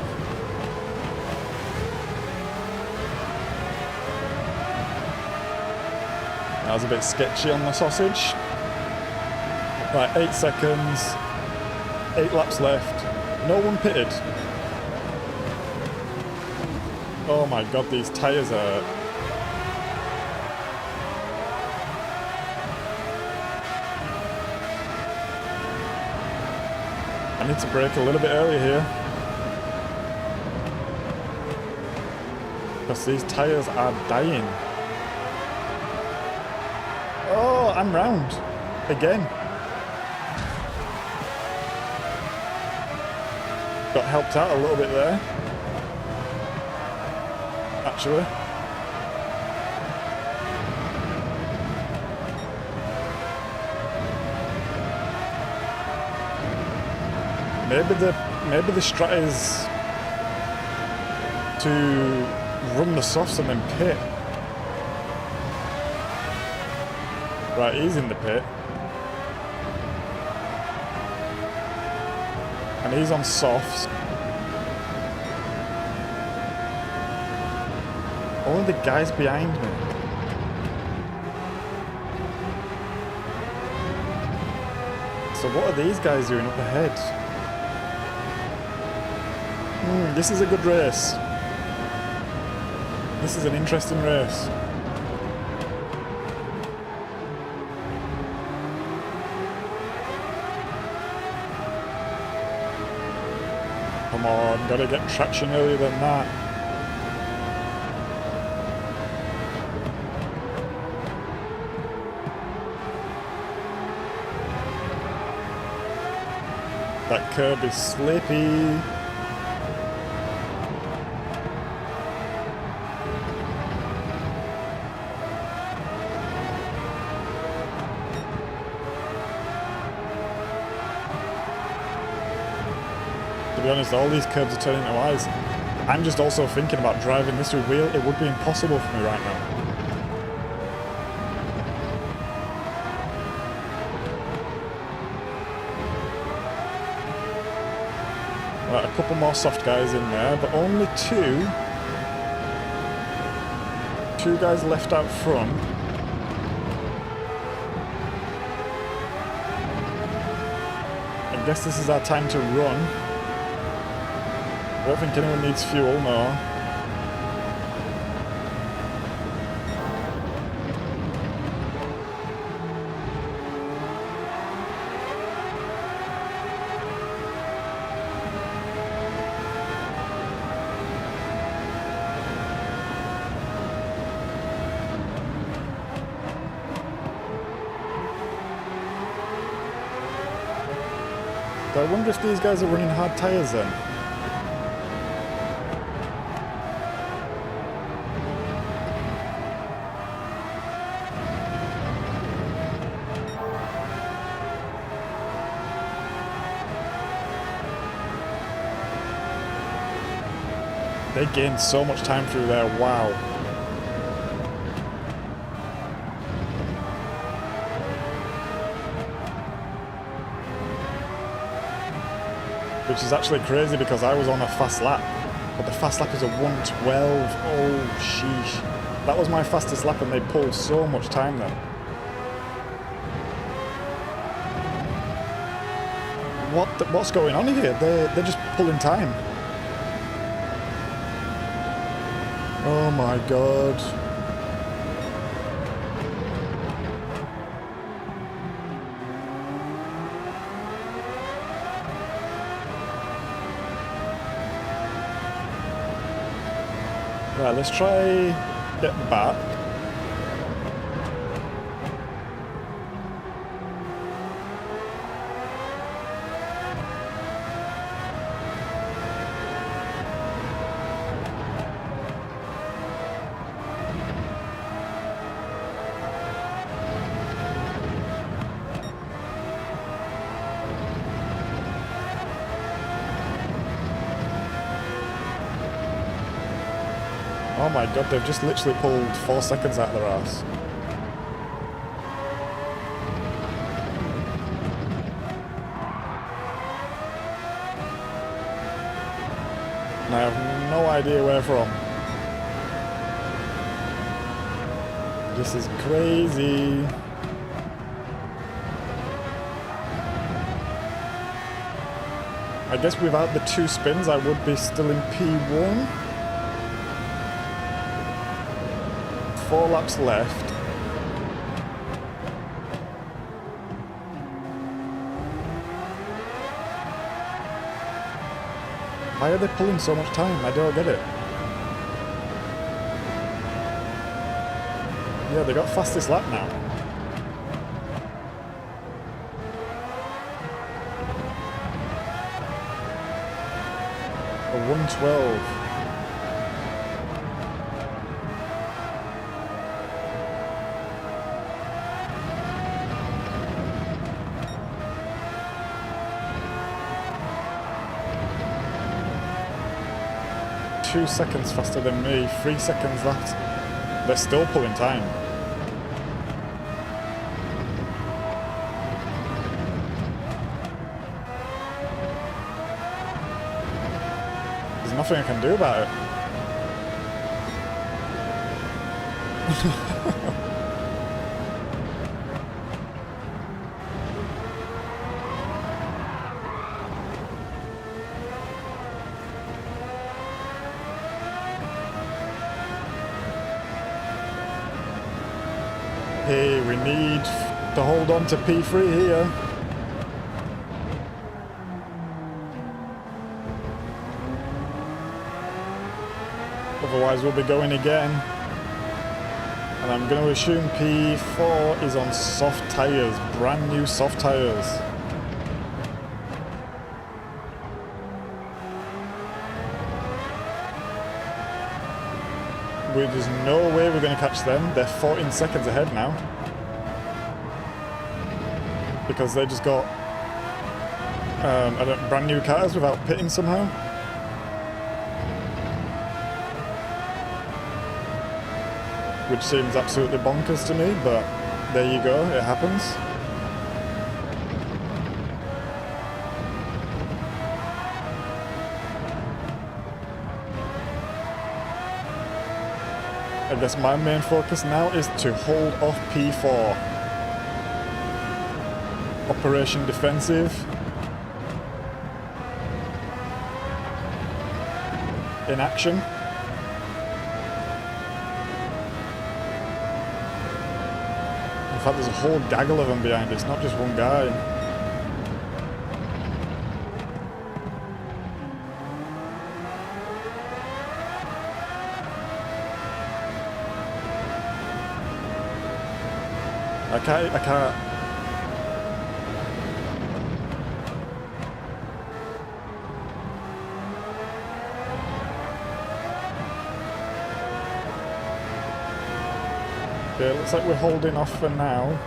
That was a bit sketchy on the sausage. Right, 8 seconds, 8 laps left, no one pitted. Oh my god, these tyres are... I need to brake a little bit earlier here. Because these tyres are dying. Oh, I'm round. Again. Got helped out a little bit there, actually. Maybe the strat is to run the softs and then pit. Right, he's in the pit. And he's on softs. Only the guys behind me. So what are these guys doing up ahead? This is a good race. This is an interesting race. come on, gotta get traction earlier than that. That curb is slippy. To be honest, all these curbs are turning to ice. I'm just also thinking about driving this with wheel. It would be impossible for me right now. Right, a couple more soft guys in there, but only two. Two guys left out front. I guess this is our time to run. I don't think anyone needs fuel, no. I wonder if these guys are running hard tyres then. They gained so much time through there, wow. Which is actually crazy because I was on a fast lap. But the fast lap is a 1:12. Oh, sheesh. That was my fastest lap and they pulled so much time then. What's going on here? They're just pulling time. Oh my god. Right, let's try get back. Oh my god, they've just literally pulled 4 seconds out of their ass. And I have no idea where from. This is crazy. I guess without the 2 spins I would be still in P1. 4 laps left. Why are they pulling so much time? I don't get it. Yeah, they got fastest lap now. A 1:12. Two seconds faster than me, 3 seconds left. They're still pulling time. There's nothing I can do about it. Hey, we need to hold on to P3 here. otherwise we'll be going again. And I'm going to assume P4 is on soft tyres, brand new soft tyres. There's no way we're going to catch them. They're 14 seconds ahead now. Because they just got brand new cars without pitting somehow. Which seems absolutely bonkers to me, but there you go, it happens. I guess my main focus now is to hold off P4. Operation Defensive. In action. In fact, there's a whole gaggle of them behind us, not just one guy. I can't. Okay, looks like we're holding off for now.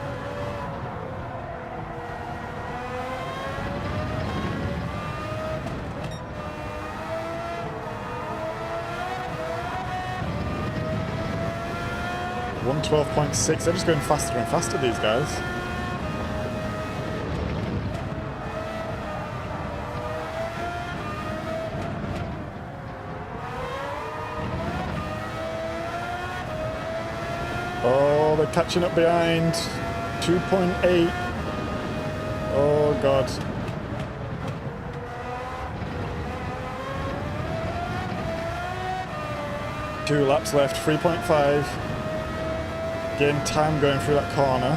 .12.6, they're just going faster and faster, these guys. Oh, they're catching up behind. 2.8. Oh, God. Two laps left, 3.5. Gain time going through that corner.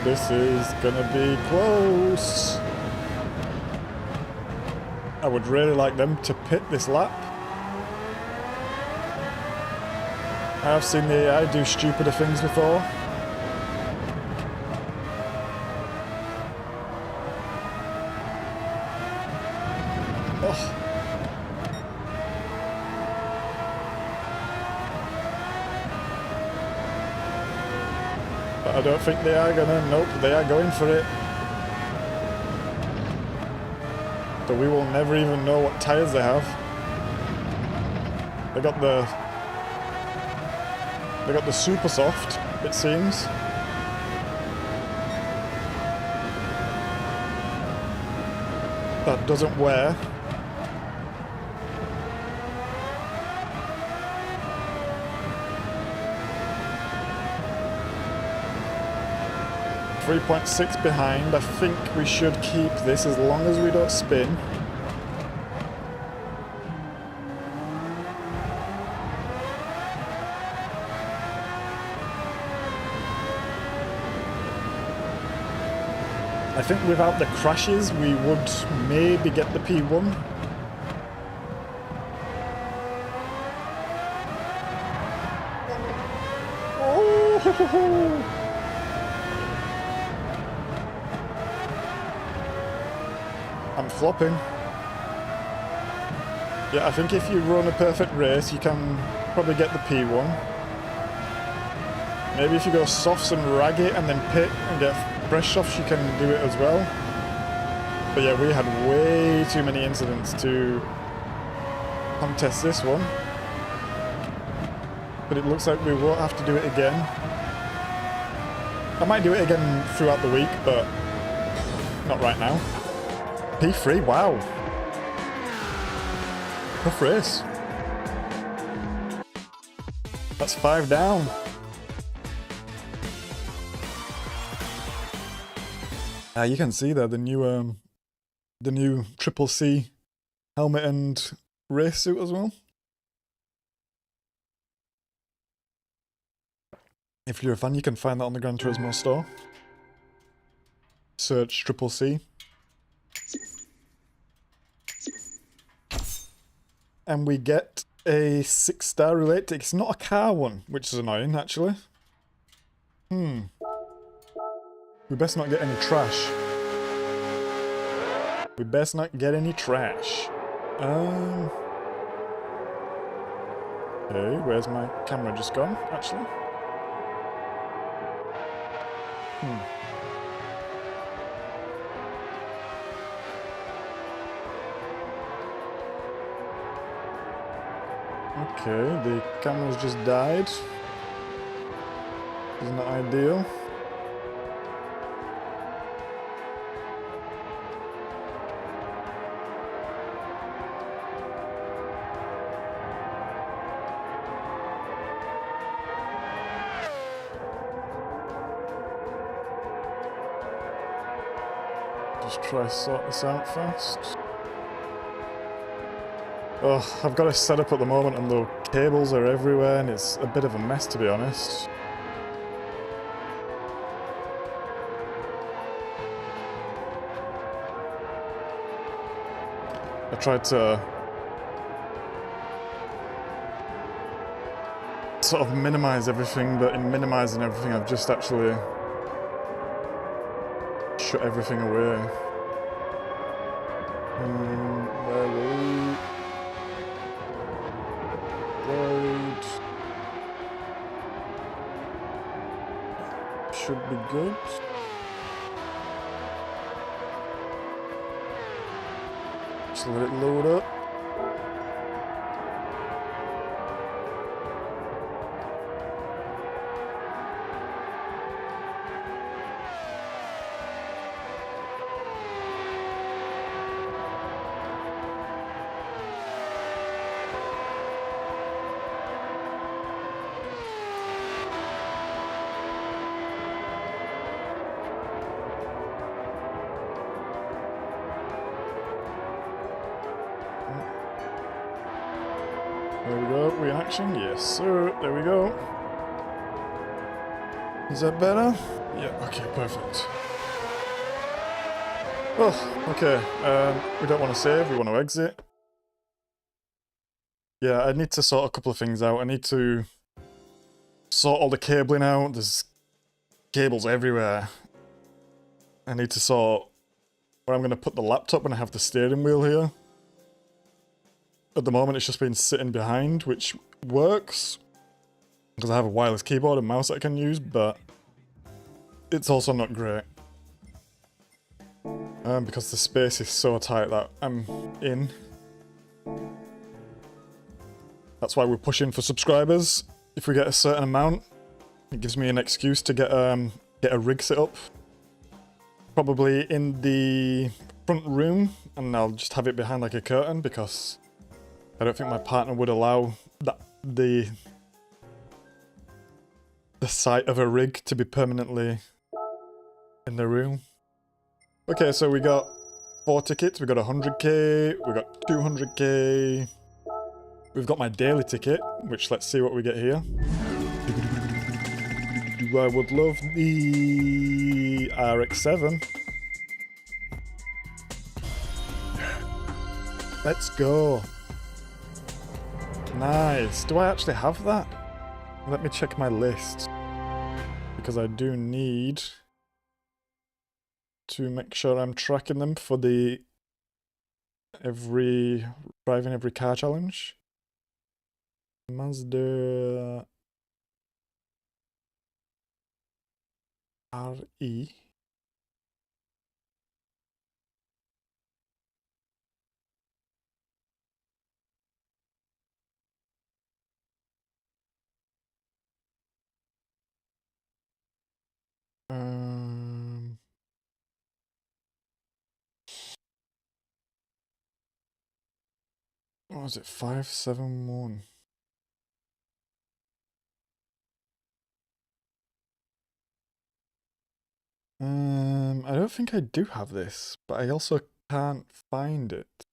This is gonna be close. I would really like them to pit this lap. I have seen the AI do stupider things before. Oh. But I don't think they are gonna. Nope, they are going for it. So we will never even know what tyres they have. They got the super soft, it seems. That doesn't wear. .6 behind. I think we should keep this as long as we don't spin. I think without the crashes, we would maybe get the P1. Oh! I'm flopping. Yeah, I think if you run a perfect race, you can probably get the P1. Maybe if you go softs and rag it and then pit and get fresh softs, you can do it as well. But yeah, we had way too many incidents to contest this one. But it looks like we won't have to do it again. I might do it again throughout the week, but not right now. P3, wow. Tough race. That's 5 down. You can see there the new Triple C helmet and race suit as well. If you're a fan, you can find that on the Gran Turismo store. Search Triple C. And we get a 6-star relate ticket. It's not a car one, which is annoying, actually. We best not get any trash. We best not get any trash. Okay, where's my camera just gone, actually? Okay, the camera's just died. Isn't that ideal? Just try sort this out first. Oh, I've got it set up at the moment and the cables are everywhere and it's a bit of a mess, to be honest. I tried to sort of minimize everything, but in minimizing everything I've just actually shut everything away. Where were we? Right. Should be good. Just let it load up. There we go, reaction, yes sir, there we go. Is that better? Yeah, okay, perfect. Oh, okay, we don't want to save, we want to exit. Yeah, I need to sort a couple of things out. I need to sort all the cabling out, there's cables everywhere. I need to sort where I'm going to put the laptop when I have the steering wheel here. At the moment it's just been sitting behind, which works, because I have a wireless keyboard and mouse that I can use, but it's also not great. Because the space is so tight that I'm in. That's why we're pushing for subscribers. If we get a certain amount, it gives me an excuse to get a rig set up. Probably in the front room, and I'll just have it behind like a curtain, because I don't think my partner would allow that the sight of a rig to be permanently in the room. Okay, so we got 4 tickets. We got 100k, we got 200k. We've got my daily ticket, which let's see what we get here. I would love the RX-7. Let's go. Nice. Do I actually have that? Let me check my list. Because I do need to make sure I'm tracking them for the driving every car challenge. Mazda RE. What was it? 571. I don't think I do have this, but I also can't find it.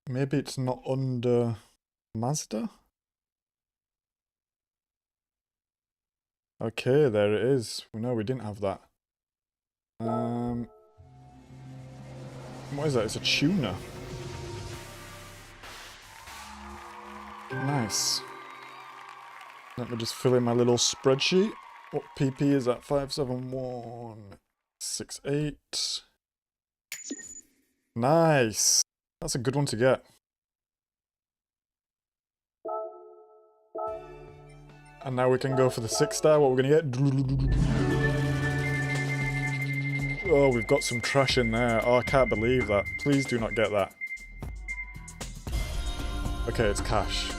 Maybe it's not under Mazda? Okay, there it is. No, we didn't have that. What is that? It's a tuner. Nice. Let me just fill in my little spreadsheet. What PP is that? 57168. Nice. That's a good one to get. And now we can go for the 6-star. What we're going to get? Oh, we've got some trash in there. Oh, I can't believe that. Please do not get that. Okay, it's cash.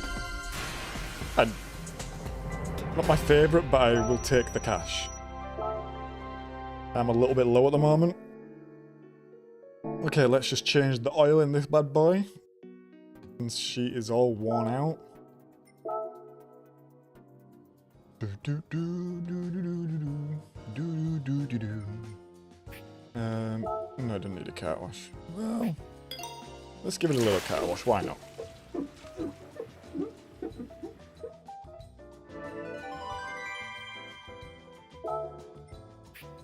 Not my favourite, but I will take the cash. I'm a little bit low at the moment. Okay, let's just change the oil in this bad boy. Since she is all worn out. No, I don't need a car wash. Well, let's give it a little car wash, why not?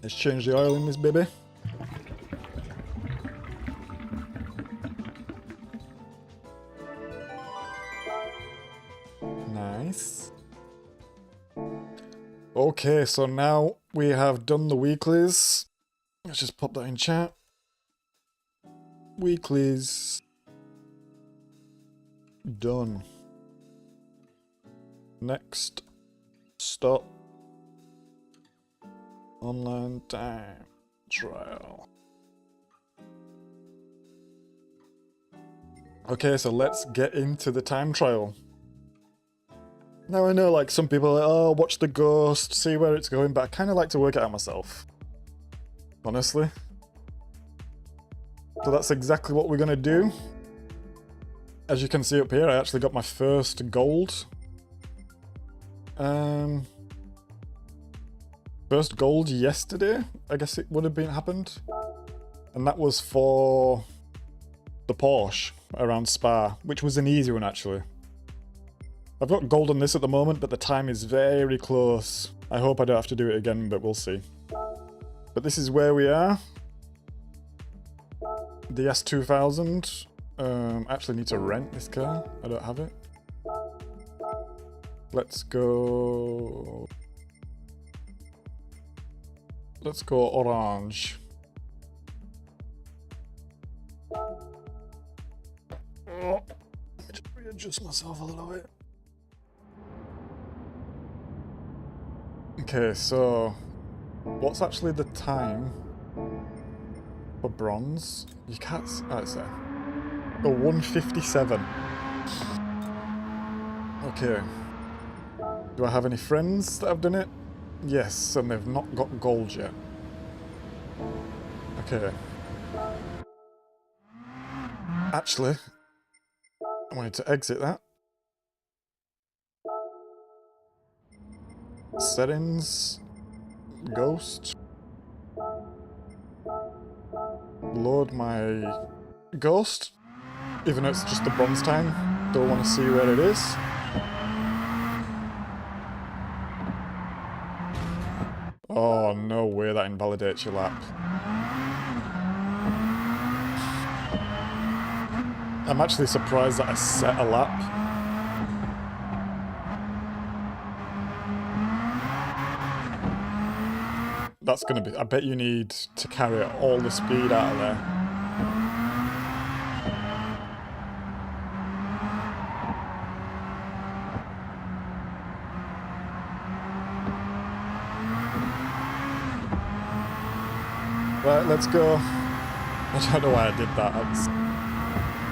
Let's change the oil in this baby. Nice. Okay, so now we have done the weeklies. Let's just pop that in chat. Weeklies. Done. Next stop. Online time trial. Okay, so let's get into the time trial. Now I know like some people are like, oh, watch the ghost, see where it's going, but I kind of like to work it out myself. Honestly. So that's exactly what we're going to do. As you can see up here, I actually got my first gold. First gold yesterday, I guess it would have been happened. And that was for the Porsche around Spa, which was an easy one actually. I've got gold on this at the moment, but the time is very close. I hope I don't have to do it again, but we'll see. But this is where we are. The S2000. I actually need to rent this car. I don't have it. Let's go... Let's go orange. Oh, let me just readjust myself a little bit. Okay, so what's actually the time for bronze? You can't. Oh, it's there. Oh, 1:57. Okay. Do I have any friends that have done it? Yes, and they've not got gold yet. Okay. Actually, I wanted to exit that. Settings. Ghost. Load my ghost. Even though it's just the bronze time. Don't want to see where it is. Oh, no way that invalidates your lap. I'm actually surprised that I set a lap. That's gonna be... I bet you need to carry all the speed out of there. Right, let's go. I don't know why I did that.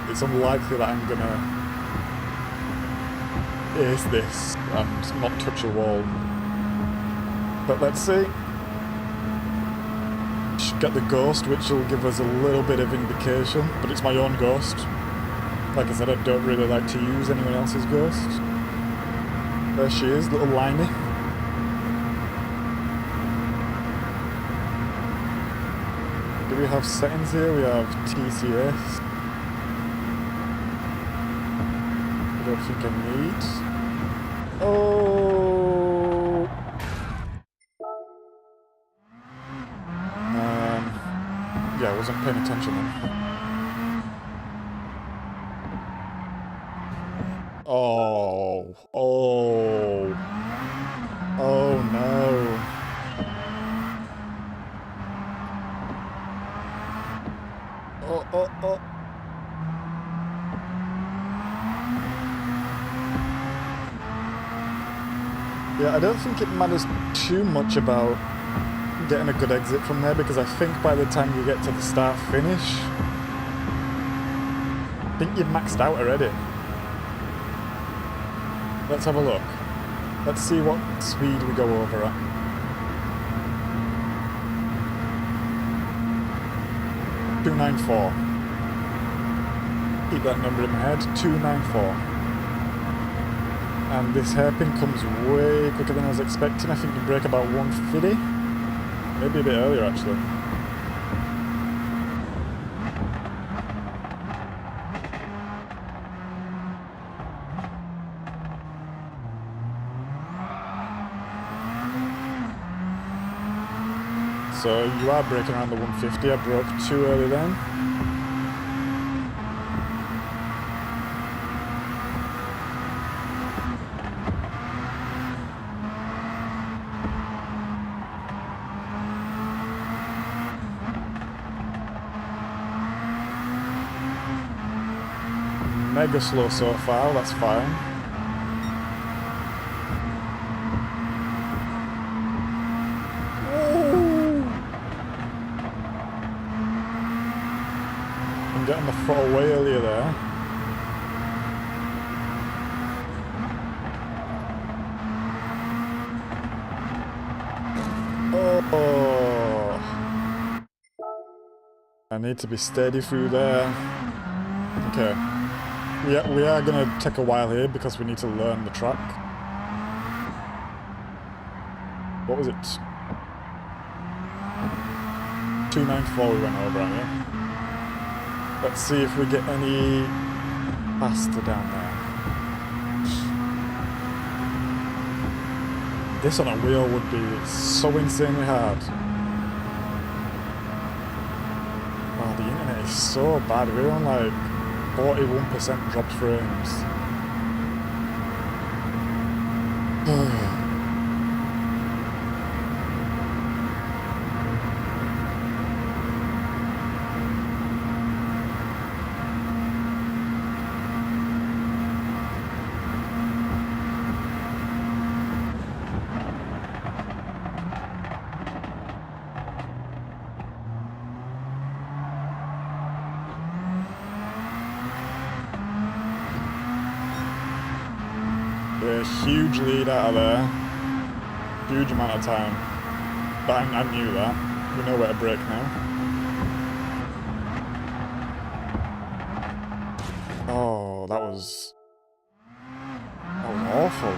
It's unlikely that I'm gonna ace this and not touch a wall. But let's see. Should get the ghost, which will give us a little bit of indication, but it's my own ghost. Like I said, I don't really like to use anyone else's ghost. There she is, little Liney. Do we have settings here? We have TCS. I don't think I need. Oh! Yeah, I wasn't paying attention then. Oh. Oh. Oh no. Oh, oh, oh. Yeah, I don't think it matters too much about getting a good exit from there, because I think by the time you get to the start finish, I think you've maxed out already. Let's have a look. Let's see what speed we go over at. .294. Keep that number in my head. 294. And this hairpin comes way quicker than I was expecting. I think you brake about 150. Maybe a bit earlier actually. So you are braking around the 150. I broke too early then. Mega slow so far, that's fine. Ooh. I'm getting the throttle way earlier there. Oh. I need to be steady through there. Okay. We are going to take a while here because we need to learn the track. What was it? 294 we went over, yeah? Let's see if we get any faster down there. This on a wheel would be so insanely hard. Wow, the internet is so bad. We're on like 41% dropped frames. A huge lead out of there. Huge amount of time. But I knew that. We know where to brake now. Oh, that was awful.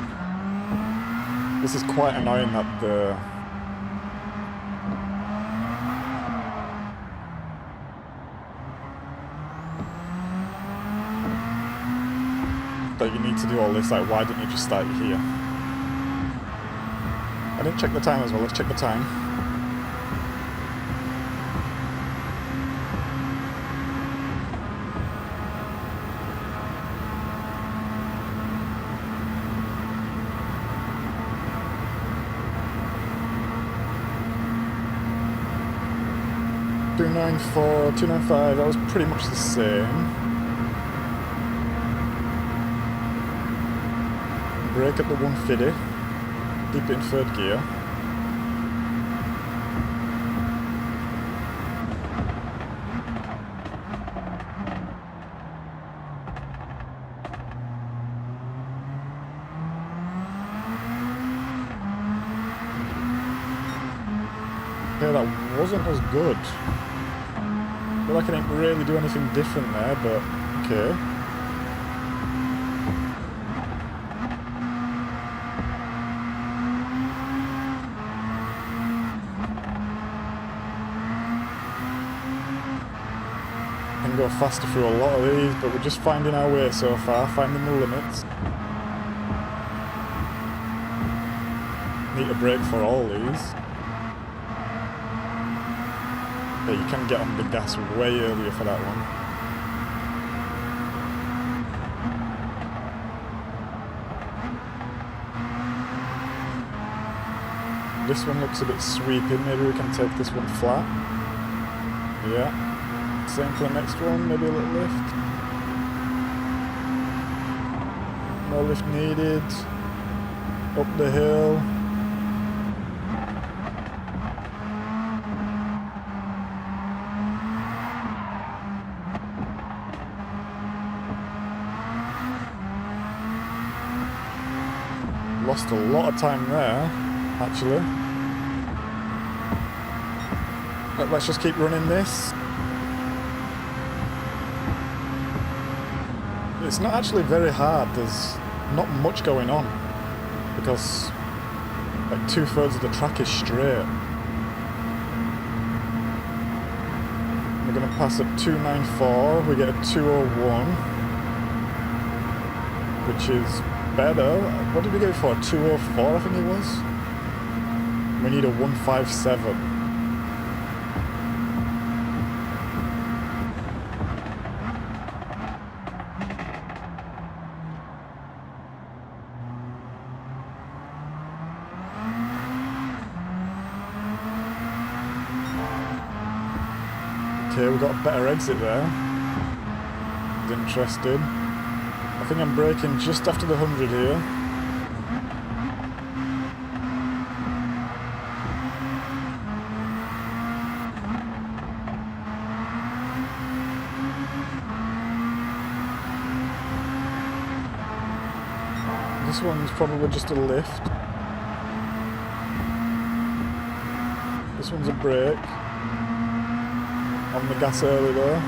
This is quite annoying that that you need to do all this. Like, why didn't you just start here? I didn't check the time as well. Let's check the time. .294, 295. That was pretty much the same. Brake at the 150, deep in third gear. Okay, that wasn't as good. I feel like I didn't really do anything different there, but okay. Go faster through a lot of these, but we're just finding our way so far, finding the limits. Need to brake for all these. Yeah, you can get on the gas way earlier for that one. This one looks a bit sweeping, maybe we can take this one flat. Yeah. Same for the next one, maybe a little lift. No lift needed. Up the hill. Lost a lot of time there, actually. But let's just keep running this. It's not actually very hard, there's not much going on, because like 2/3 of the track is straight. We're going to pass at 294, we get a 201, which is better. What did we go for? 204, I think it was. We need a 157. Okay, we got a better exit there. It's interesting. I think I'm braking just after the 100 here. This one's probably just a lift. This one's a brake. On the gas early though.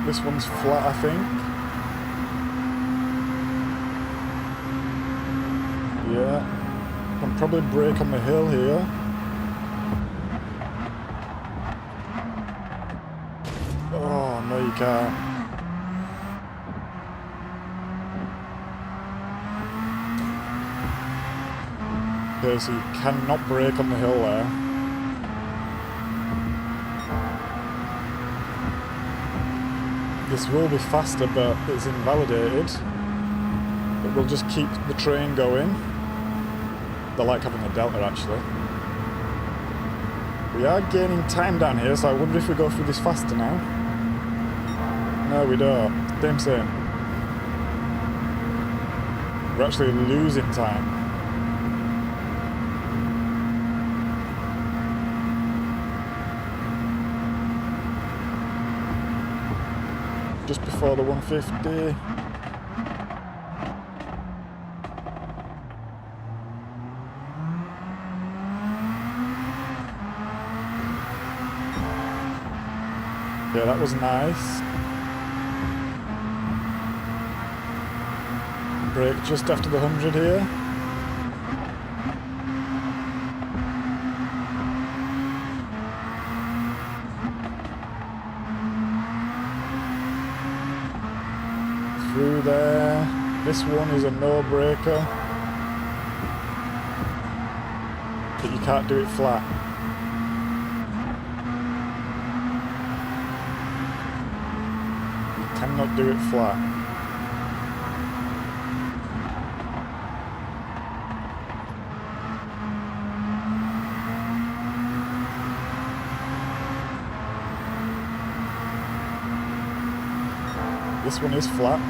This one's flat, I think. Yeah. Can probably brake on the hill here. Oh, no you can't. Okay, so you cannot brake on the hill there. This will be faster, but it's invalidated. But we'll just keep the train going. They're like having a delta, actually. We are gaining time down here, so I wonder if we go through this faster now. No, we don't. Same. We're actually losing time. Just before the 150. Yeah, that was nice. Brake just after the 100 here. Through there. This one is a no-braker. But you can't do it flat. You cannot do it flat. This one is flat.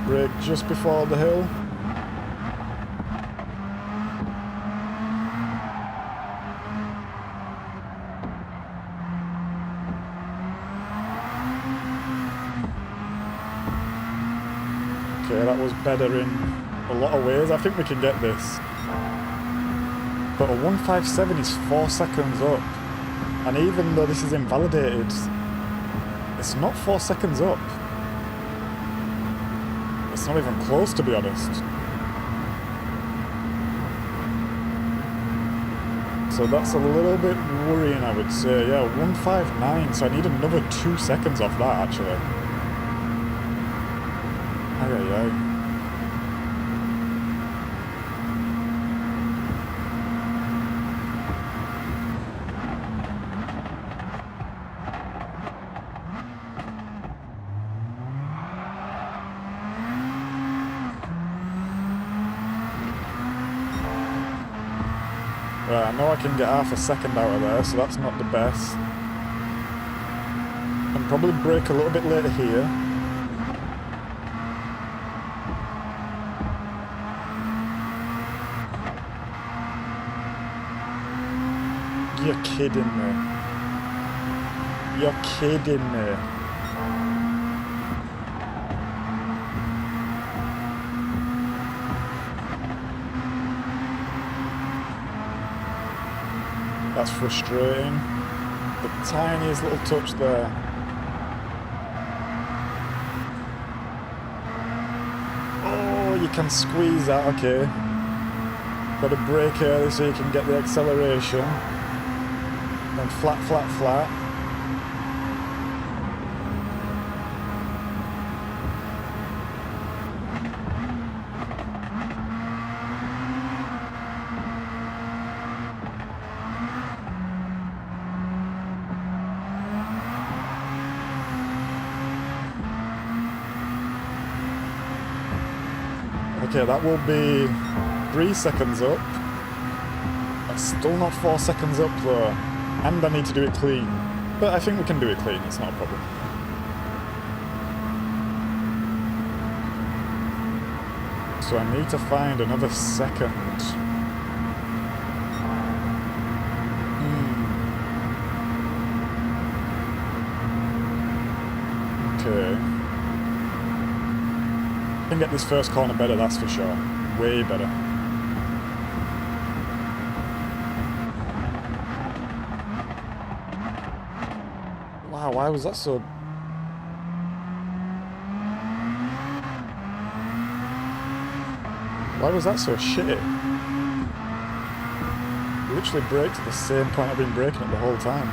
Brake just before the hill. Okay, that was better in a lot of ways. I think we can get this. But a 157 is 4 seconds up. And even though this is invalidated, it's not 4 seconds up. It's not even close, to be honest. So that's a little bit worrying, I would say. Yeah, 159, so I need another 2 seconds off that, actually. Ay, ay, ay. Right, I know I can get half a second out of there, so that's not the best. And probably brake a little bit later here. You're kidding me. You're kidding me. That's frustrating. The tiniest little touch there. Oh, you can squeeze that, okay. Got to brake early so you can get the acceleration. Then flat, flat, flat. Okay, that will be 3 seconds up. That's still not 4 seconds up though. And I need to do it clean. But I think we can do it clean, it's not a problem. So I need to find another second. Okay. I can get this first corner better, that's for sure. Way better. Wow, why was that so... Why was that so shitty? Literally braked at the same point I've been braking at the whole time.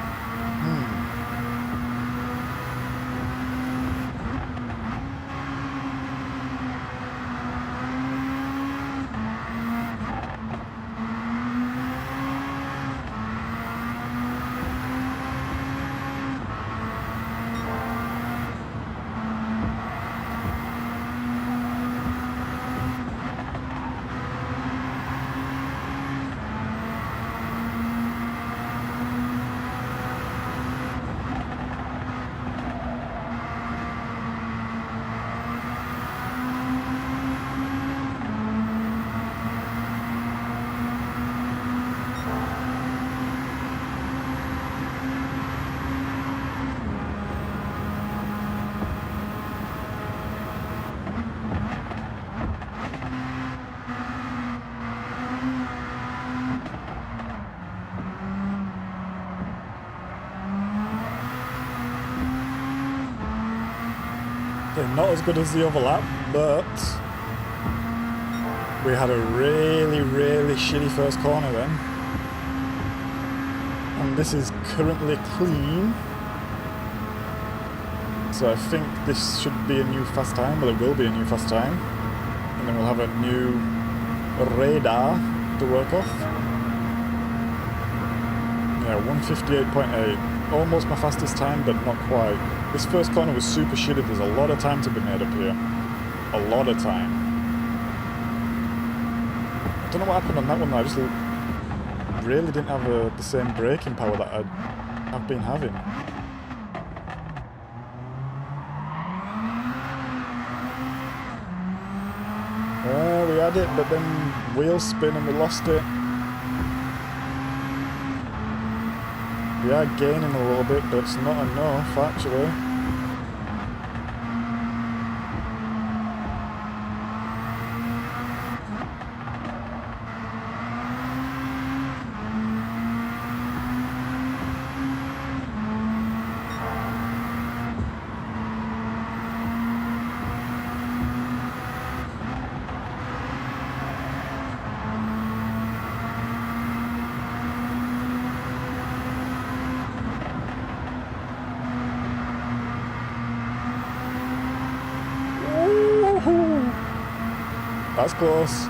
Okay, not as good as the overlap, but we had a really, really shitty first corner then. And this is currently clean. So I think this should be a new fast time, well it will be a new fast time. And then we'll have a new radar to work off. Yeah, 158.8. Almost my fastest time, but not quite. This first corner was super shitty. There's a lot of time to be made up here. A lot of time. I don't know what happened on that one though. I just really didn't have the same braking power that I've been having. Well, we had it, but then wheel spin and we lost it. We are gaining a little bit, but it's not enough, actually. That's close.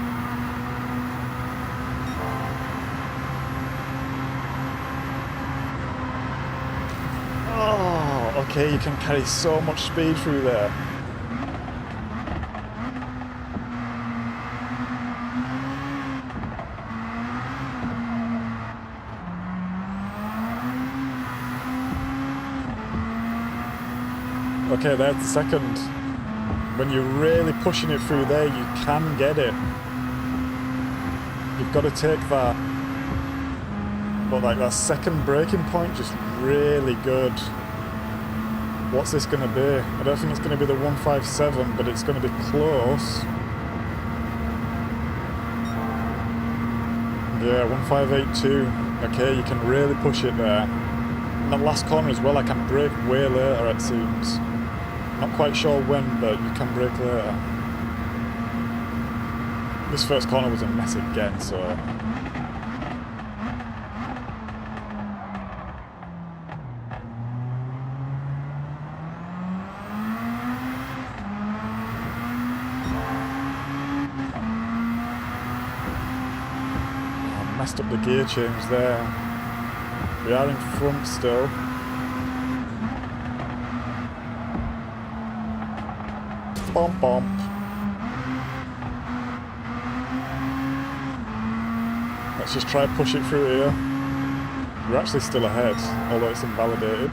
Oh, okay, you can carry so much speed through there. Okay, there's the second. When you're really pushing it through there, you can get it. You've got to take that. But like that second braking point, just really good. What's this going to be? I don't think it's going to be the 157, but it's going to be close. Yeah, 1582. Okay, you can really push it there. And that last corner as well, I can brake way later, it seems. Not quite sure when, but you can brake later. This first corner was a mess again, so... Messed up the gear change there. We are in front still. Bump bump. Let's just try and push it through here. We're actually still ahead, although it's invalidated.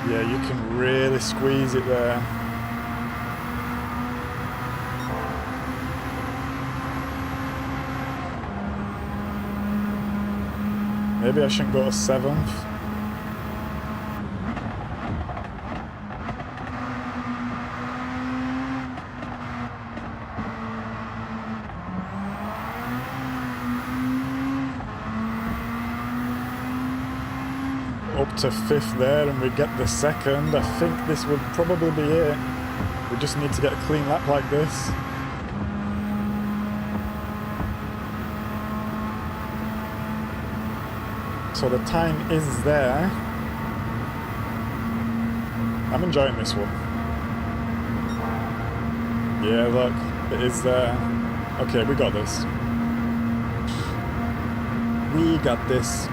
Yeah, you can really squeeze it there. Maybe I shouldn't go to 7th. Up to 5th there, and we get the 2nd. I think this would probably be it. We just need to get a clean lap like this. So the time is there. I'm enjoying this one. Yeah, look, it is there. Okay, we got this. We got this.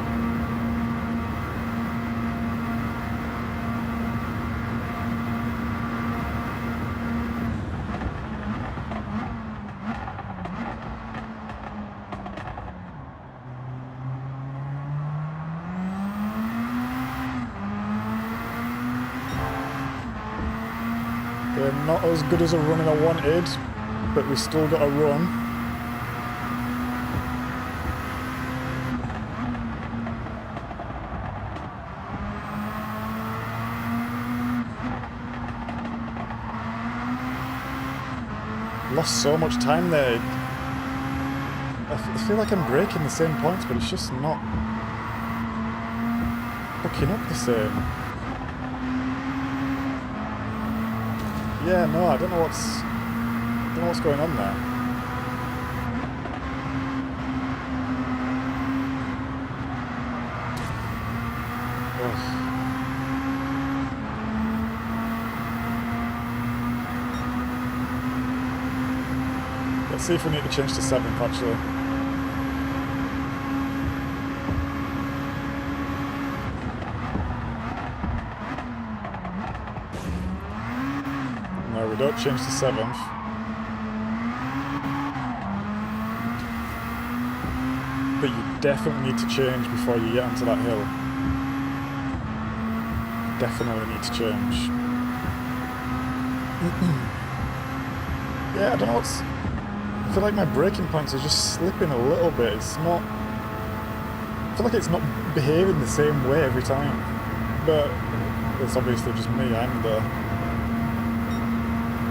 They're not as good as a running I wanted, but we still got a run. Lost so much time there. I feel like I'm breaking the same points, but it's just not hooking up the same. Yeah, no, I don't know what's going on there. Ugh. Let's see if we need to change to 7th actually. No, we don't change to 7th. But you definitely need to change before you get onto that hill. Definitely need to change. Yeah, I don't know what's... I feel like my braking points are just slipping a little bit. It's not... I feel like it's not behaving the same way every time. But it's obviously just me.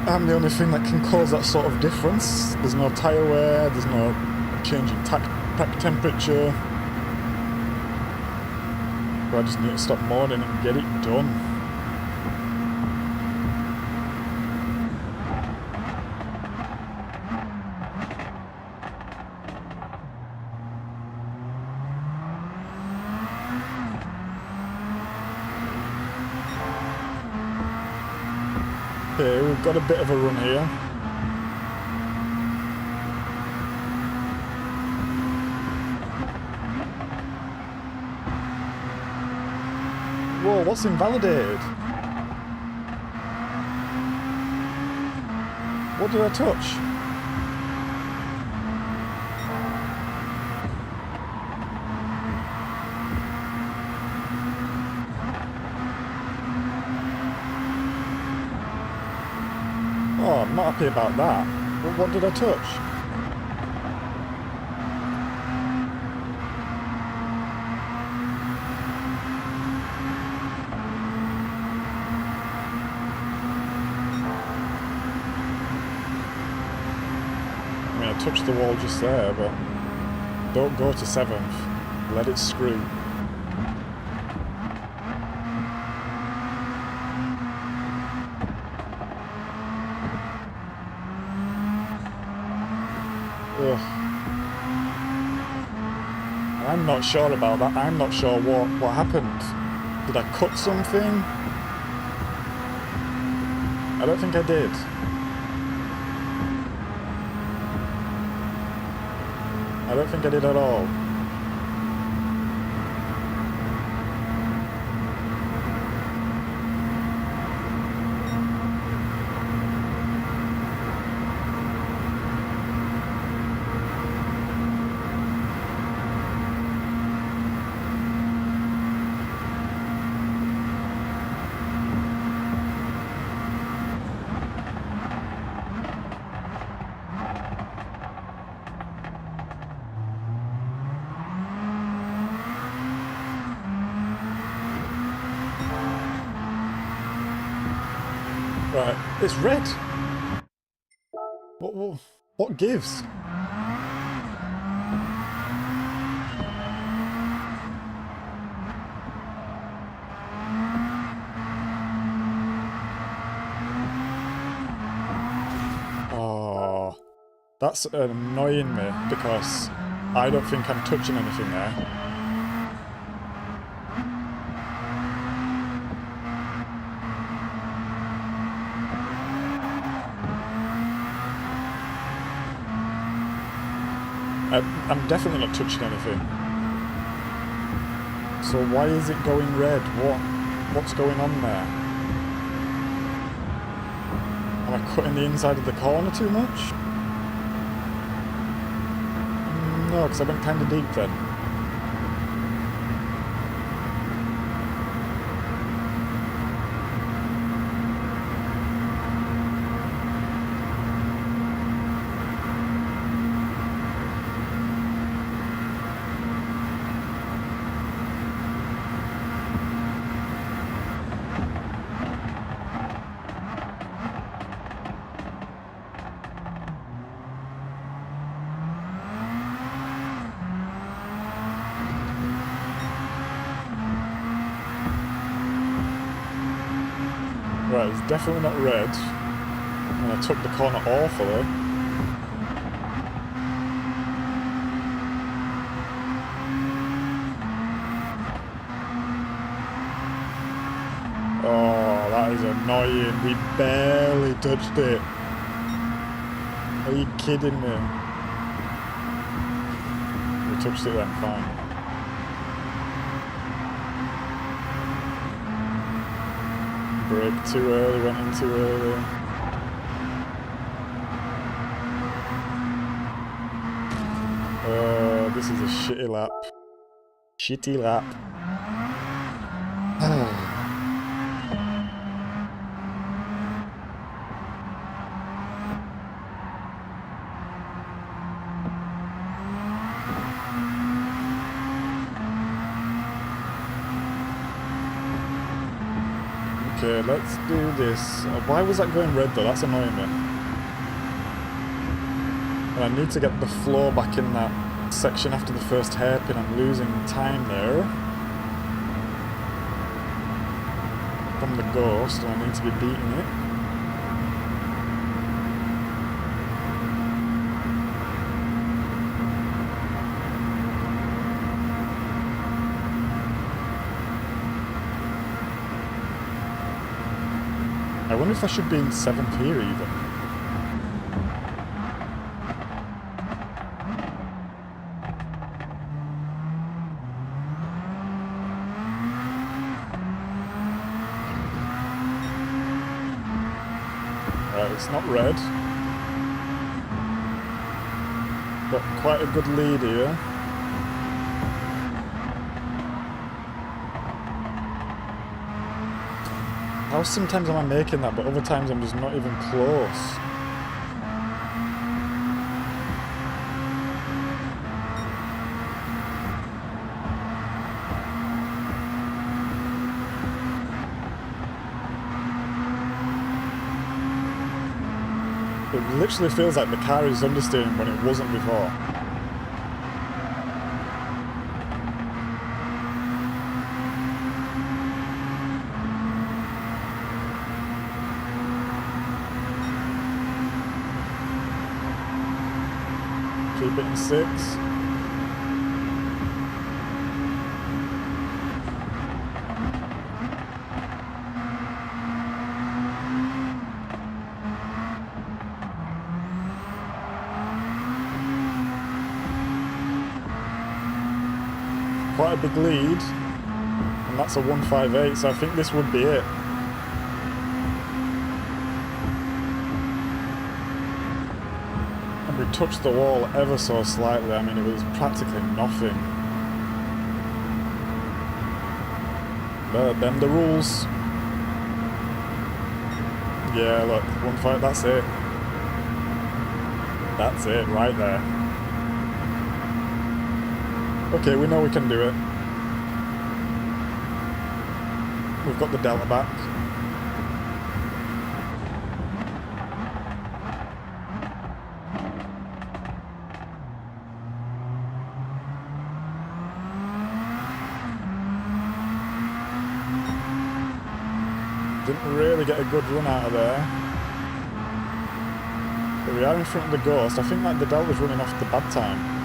I'm the only thing that can cause that sort of difference. There's no tyre wear, there's no change in pack temperature. But I just need to stop moaning and get it done. Okay, we've got a bit of a run here. Whoa, what's invalidated? What did I touch? Oh, I'm not happy about that. What did I touch? I mean, I touched the wall just there, but don't go to 7th. Let it screw. Ugh. I'm not sure about that. I'm not sure what happened. Did I cut something? I don't think I did. I don't think I did at all. Right, it's red. What gives? Oh, that's annoying me because I don't think I'm touching anything there. I'm definitely not touching anything. So why is it going red? What's going on there? Am I cutting the inside of the corner too much? No, because I went kind of deep then. Right, it's definitely not red. And I took the corner awfully. Oh, that is annoying. We barely touched it. Are you kidding me? We touched it then, fine. Brake too early, went in too early. Oh, this is a shitty lap. Shitty lap. Okay, let's do this. Why was that going red though? That's annoying me. And I need to get the flow back in that section after the first hairpin. I'm losing time there. From the ghost, and I need to be beating it. I wonder if I should be in 7th here even. Right, it's not red. Got quite a good lead here. How sometimes am I making that, but other times I'm just not even close. It literally feels like the car is understeering when it wasn't before. Keep it in 6. Quite a big lead, and that's a 158, so I think this would be it. And we touched the wall ever so slightly. I mean, it was practically nothing. But them the rules. Yeah, look, 158, that's it. That's it, right there. Okay, we know we can do it. We've got the delta back. Didn't really get a good run out of there. But we are in front of the Ghost. I think like the delta's running off the bad time.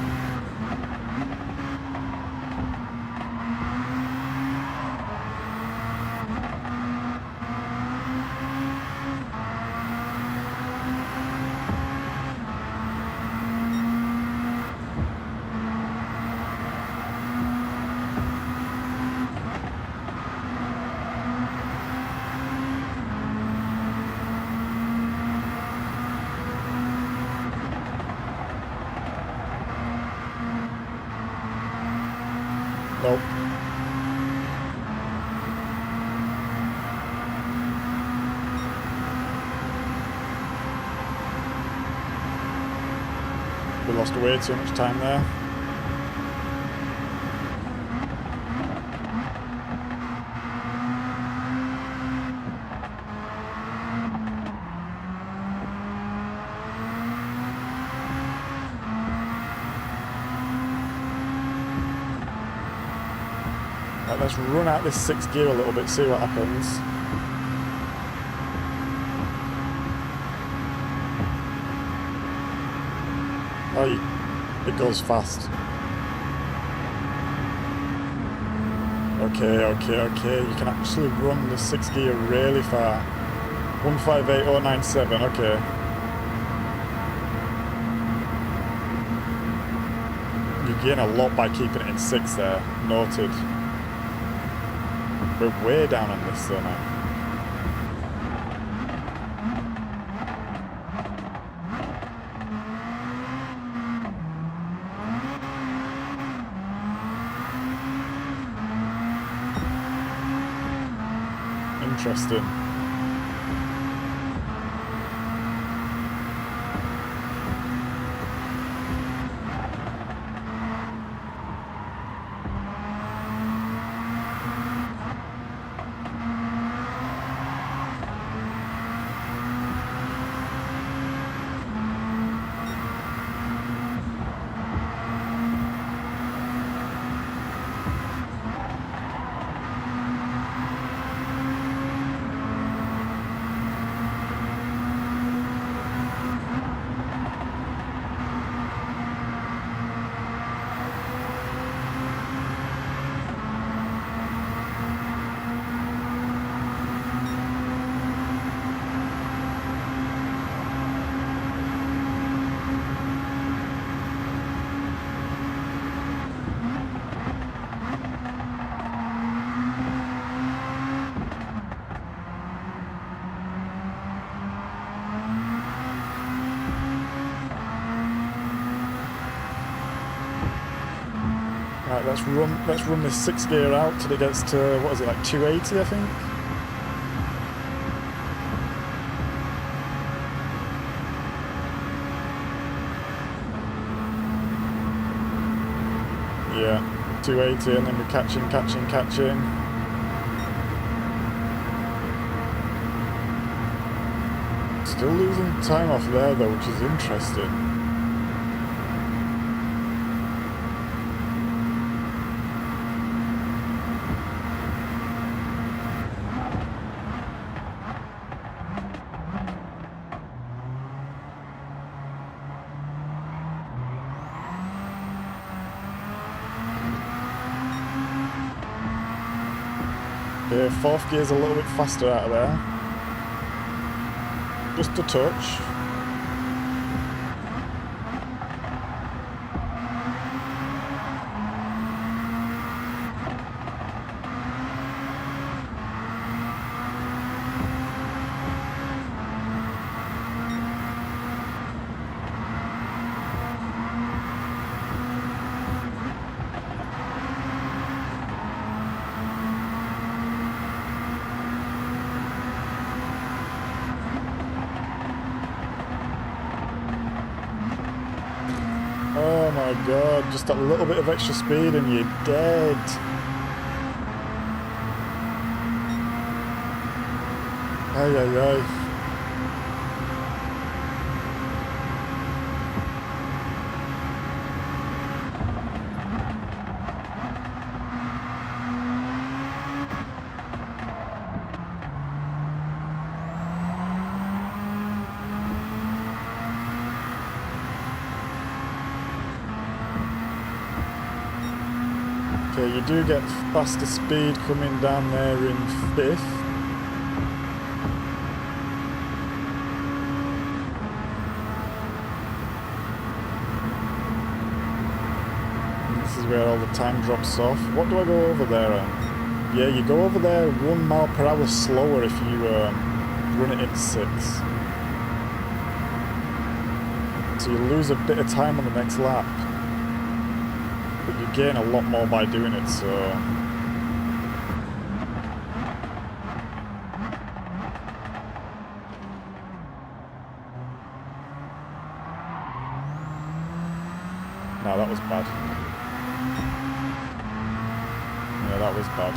Nope. We lost way too much time there. Right, let's run out this 6th gear a little bit, see what happens. Oh, it goes fast. Okay. You can actually run the 6th gear really far. 158097, okay. You gain a lot by keeping it in 6 there, noted. We're way down on this though now. Interesting. Alright, let's run this 6th gear out till it gets to, what is it, like 280 I think? Yeah, 280 and then we're catching. Still losing time off there though, which is interesting. Okay, 4th gear's a little bit faster out of there. Just a touch. Oh my god, just that little bit of extra speed and you're dead. Ay, ay, ay. Okay, you do get faster speed coming down there in 5th. This is where all the time drops off. What do I go over there on? Yeah, you go over there 1 mile per hour slower if you run it in 6. So you lose a bit of time on the next lap. But you gain a lot more by doing it, so... No, that was bad. Yeah, that was bad.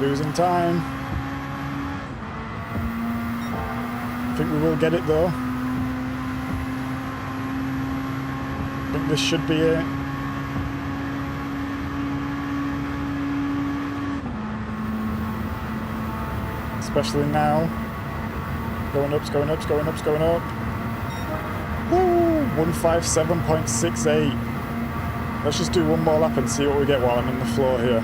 Losing time. I think we will get it though. I think this should be it. Especially now. Going up, going up, going up, going up. Woo! 157.68. Let's just do one more lap and see what we get while I'm in the floor here.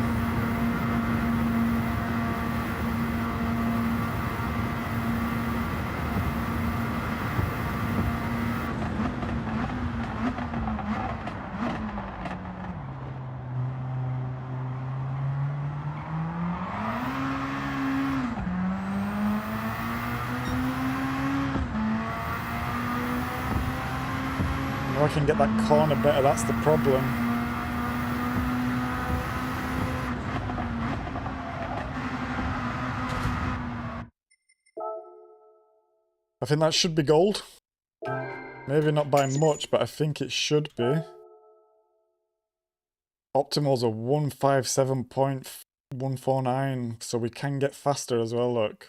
I can get that corner better, that's the problem. I think that should be gold. Maybe not by much, but I think it should be. Optimals are 157.149, so we can get faster as well, look.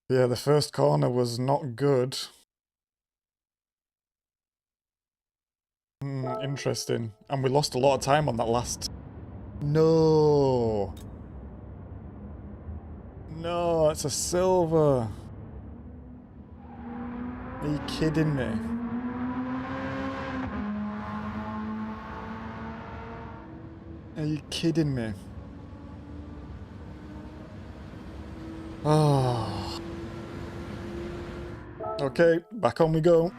Yeah, the first corner was not good. Interesting. And we lost a lot of time on that last... No! No, it's a silver! Are you kidding me? Are you kidding me? Oh. Okay, back on we go.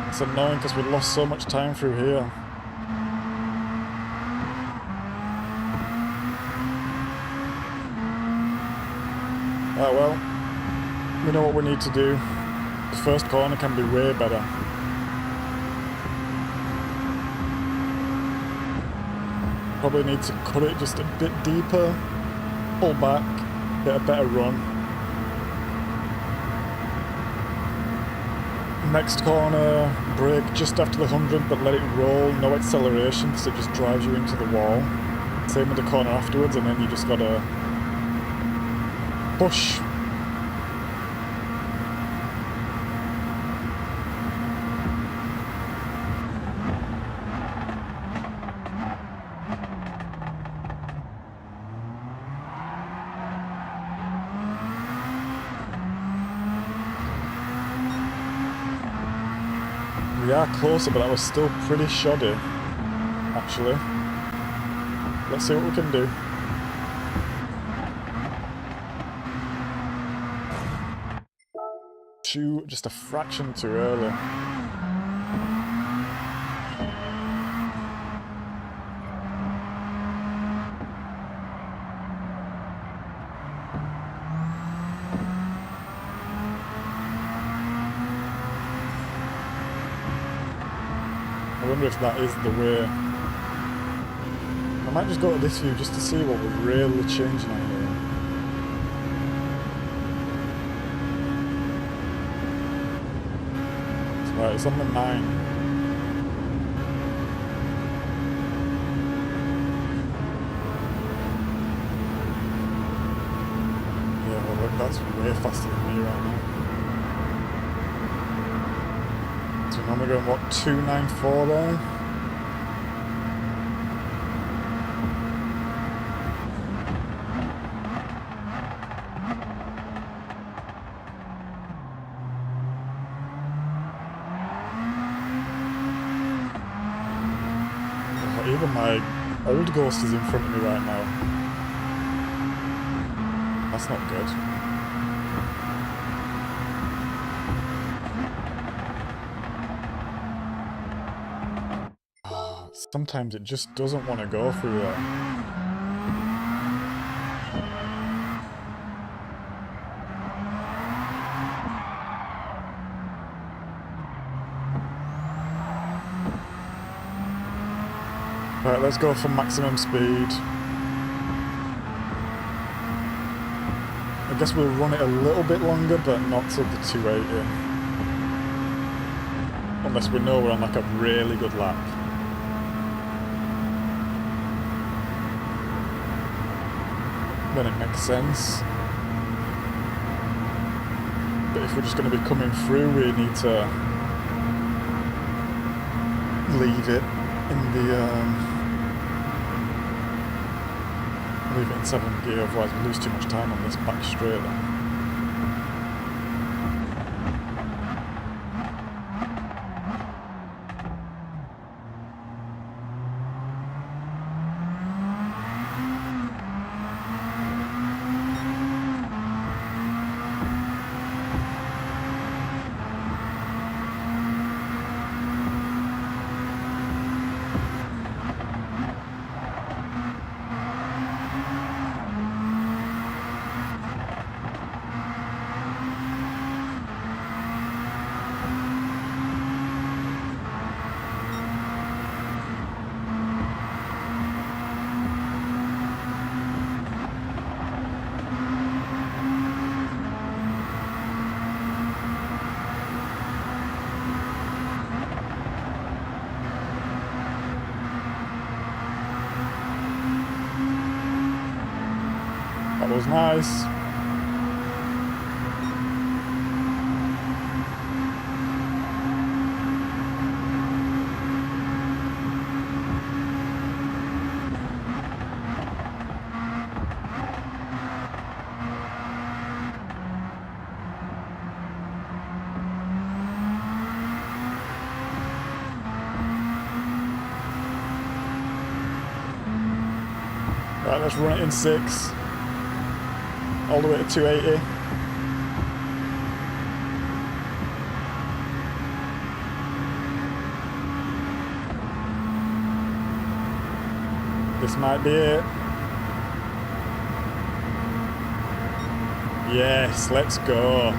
It's annoying because we lost so much time through here. Oh well, we know what we need to do. The first corner can be way better. Probably need to cut it just a bit deeper, pull back, get a better run. Next corner, brake just after the 100 but let it roll, no acceleration because it just drives you into the wall. Same with the corner afterwards, and then you just gotta push. We are closer, but that was still pretty shoddy, actually. Let's see what we can do. Just a fraction too early. I wonder if that is the way. I might just go to this view just to see what we're really changing on here. Right, it's on the 9. Yeah, well look, that's way faster than me right now. So now we're going, what, 294 there? Even my old Ghost is in front of me right now. That's not good. Oh, sometimes it just doesn't want to go through there. Right, let's go for maximum speed. I guess we'll run it a little bit longer, but not till the 280. Unless we know we're on like a really good lap. Then it makes sense. But if we're just going to be coming through, we need to leave it in the leave it in 7th gear, otherwise we lose too much time on this back straight. That was nice. Right, let's run it in 6. All the way to 280. This might be it. Yes, let's go.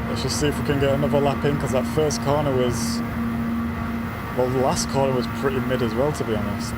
Let's just see if we can get another lap in, because that first corner was... well, the last corner was pretty mid as well, to be honest.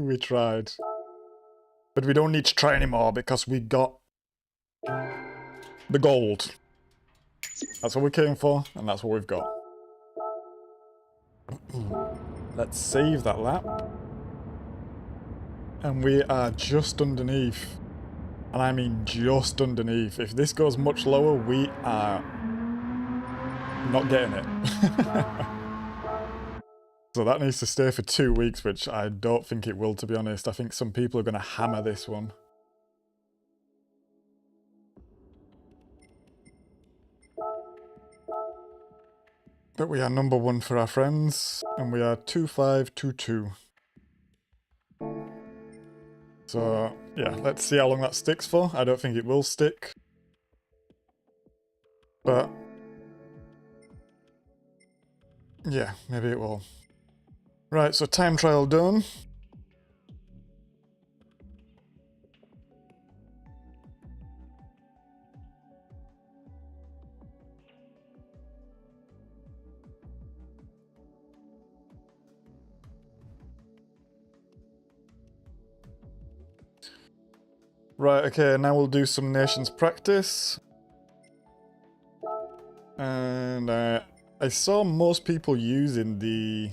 We tried. But we don't need to try anymore because we got the gold. That's what we came for, and that's what we've got. Let's save that lap. And we are just underneath. And I mean just underneath. If this goes much lower, we are not getting it. So that needs to stay for 2 weeks, which I don't think it will, to be honest. I think some people are going to hammer this one. But we are number 1 for our friends, and we are 2522. So, yeah, let's see how long that sticks for. I don't think it will stick. But, yeah, maybe it will. Right, so time trial done. Right, okay, now we'll do some nations practice. And I saw most people using the...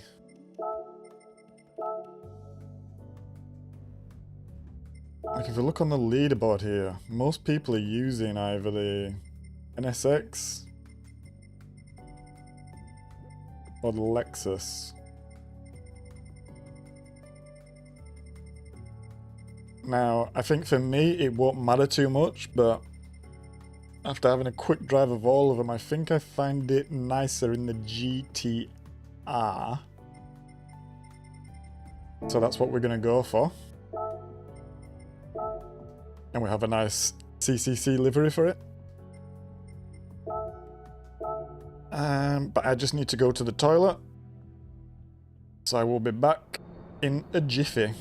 like, if you look on the leaderboard here, most people are using either the NSX or the Lexus. Now, I think for me it won't matter too much, but after having a quick drive of all of them, I think I find it nicer in the GTR. So that's what we're going to go for. And we have a nice CCC livery for it. But I just need to go to the toilet. So I will be back in a jiffy.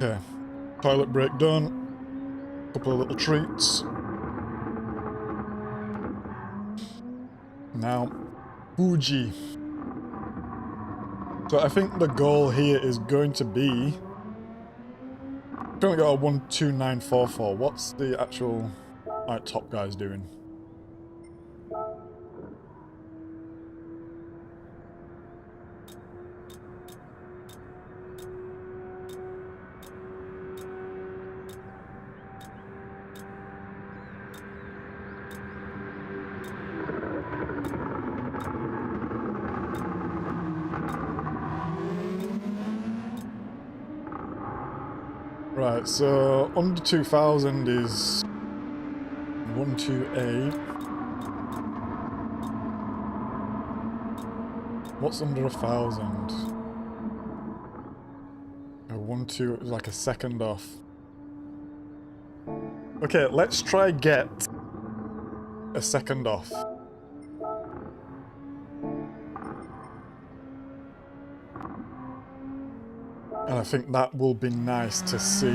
Okay, toilet break done. Couple of little treats. Now, Fuji. So I think the goal here is going to be... I've only got a 12944. What's the actual top guys doing? Right, so under 2000 is 128. What's under 1000? A 1-2 is like a second off. Okay, let's try get a second off. And I think that will be nice to see.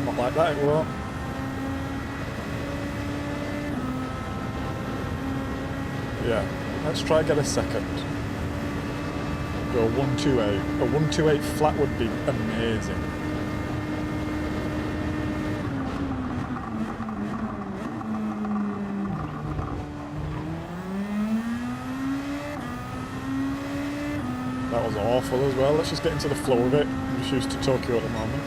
Not like that, it won't. Yeah, let's try get a second. Go 128. A 128 flat would be amazing. That was awful as well. Let's just get into the flow of it. I'm just used to Tokyo at the moment.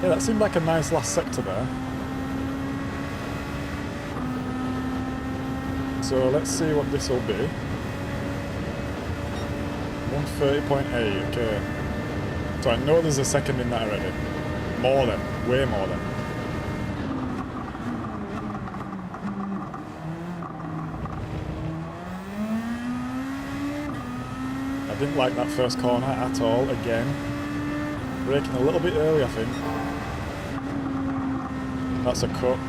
Yeah, that seemed like a nice last sector there. So let's see what this will be. 130.8, okay. So I know there's a second in that already. More than, way more than. I didn't like that first corner at all, again. Braking a little bit early, I think. That's a cut.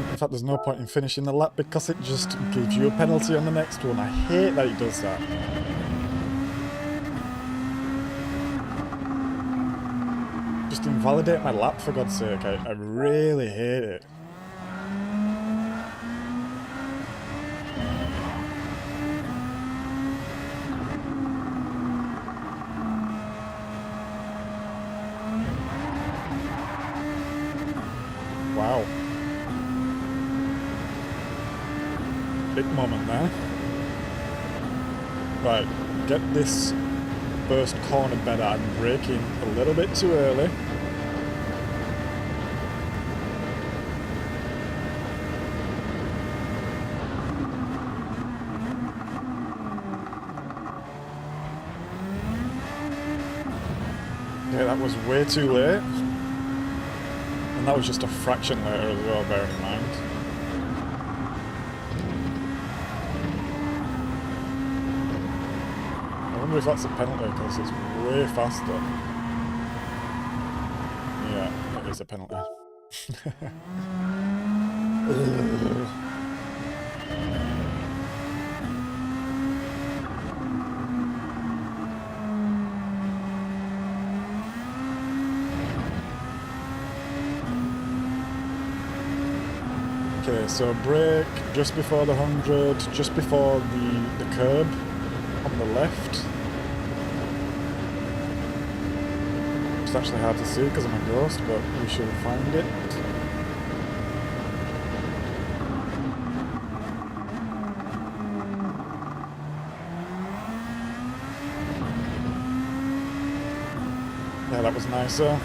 In fact, there's no point in finishing the lap because it just gives you a penalty on the next one. I hate that it does that. Just invalidate my lap, for God's sake. I really hate it. Wow. Big moment there. Right, get this first corner better. I'm braking a little bit too early. Yeah, that was way too late. And that was just a fraction later as well, bear in mind. wonder if that's a penalty because it's way faster. Yeah, it is a penalty. Okay, so brake just before the 100, just before the curb on the left. It's actually hard to see because I'm a ghost, but we should find it. Yeah, that was nicer.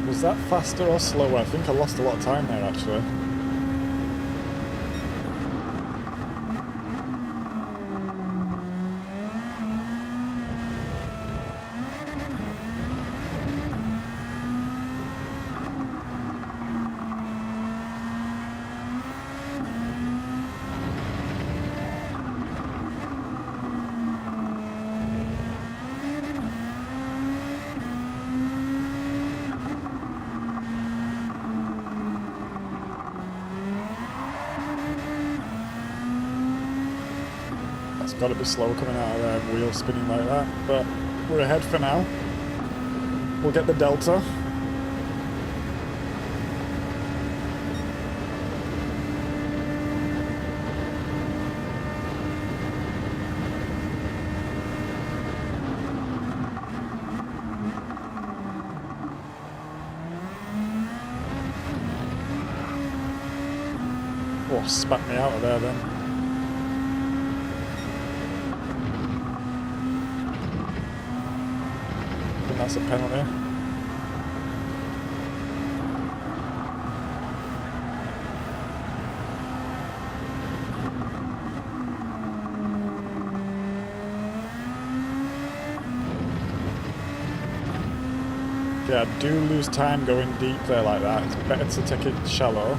Was that faster or slower? I think I lost a lot of time there actually. It's got to be slow coming out of there, wheel spinning like that, but we're ahead for now. We'll get the delta. Oh, spat me out of there then. That's a penalty. Yeah, I do lose time going deep there like that. It's better to take it shallow.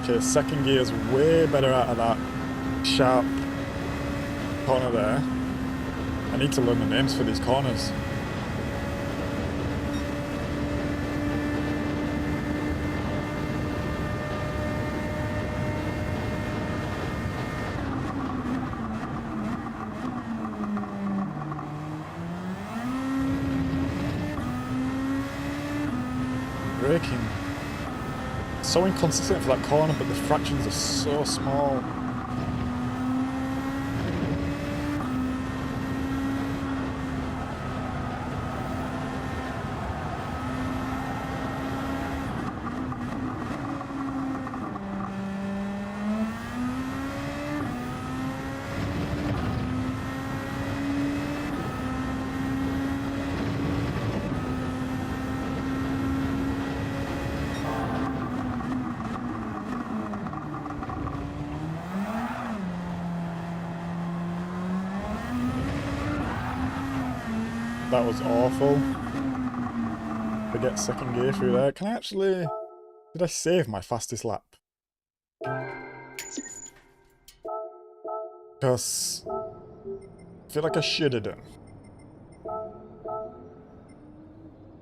Okay, second gear is way better out of that sharp corner there. I need to learn the names for these corners. Braking. So inconsistent for that corner, but the fractions are so small. That was awful. To get second gear through there. Can I actually... Did I save my fastest lap? Because... I feel like I should have done.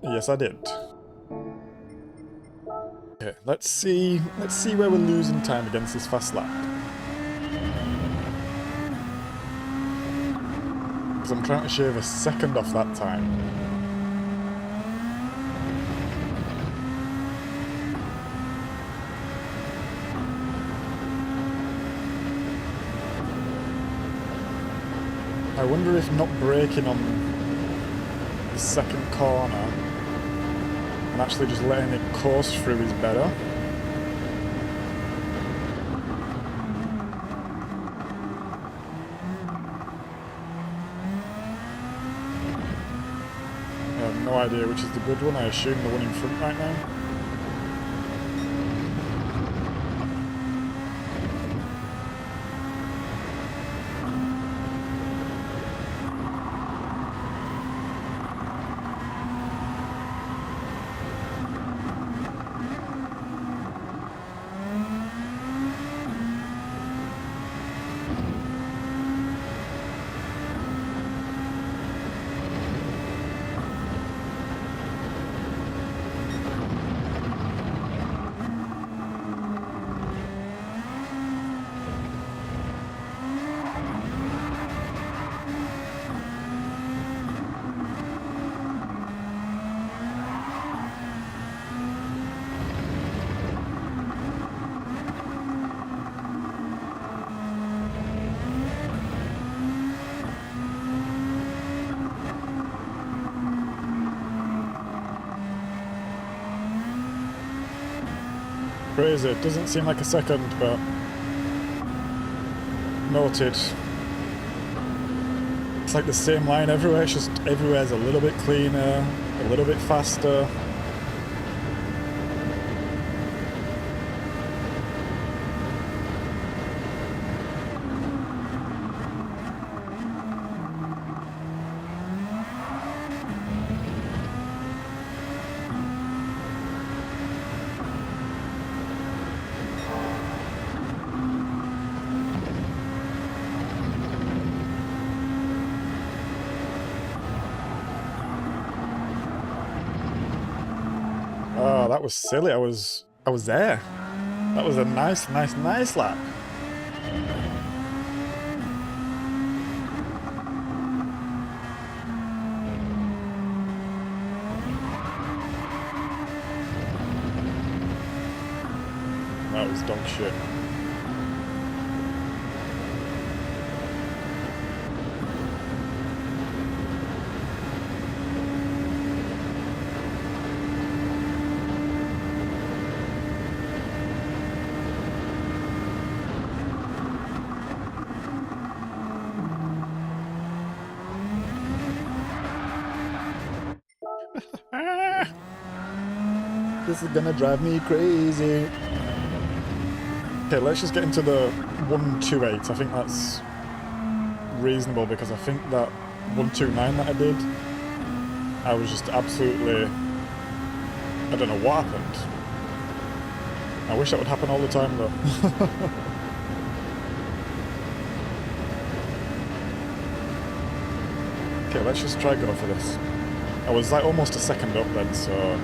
Yes, I did. Okay, let's see where we're losing time against this fast lap. Because I'm trying to shave a second off that time. I wonder if not braking on the second corner and actually just letting it coast through is better. I have no idea which is the good one. I assume the one in front right now. Crazy, it doesn't seem like a second, but noted. It's like the same line everywhere, it's just everywhere's a little bit cleaner, a little bit faster. Oh, that was silly. I was there. That was a nice lap. That was dog shit. This is gonna drive me crazy. Okay, let's just get into the 128. I think that's reasonable because I think that 129 that I did, I was just absolutely... I don't know what happened. I wish that would happen all the time though. Okay, let's just try go for this. I was like almost a second up then, so...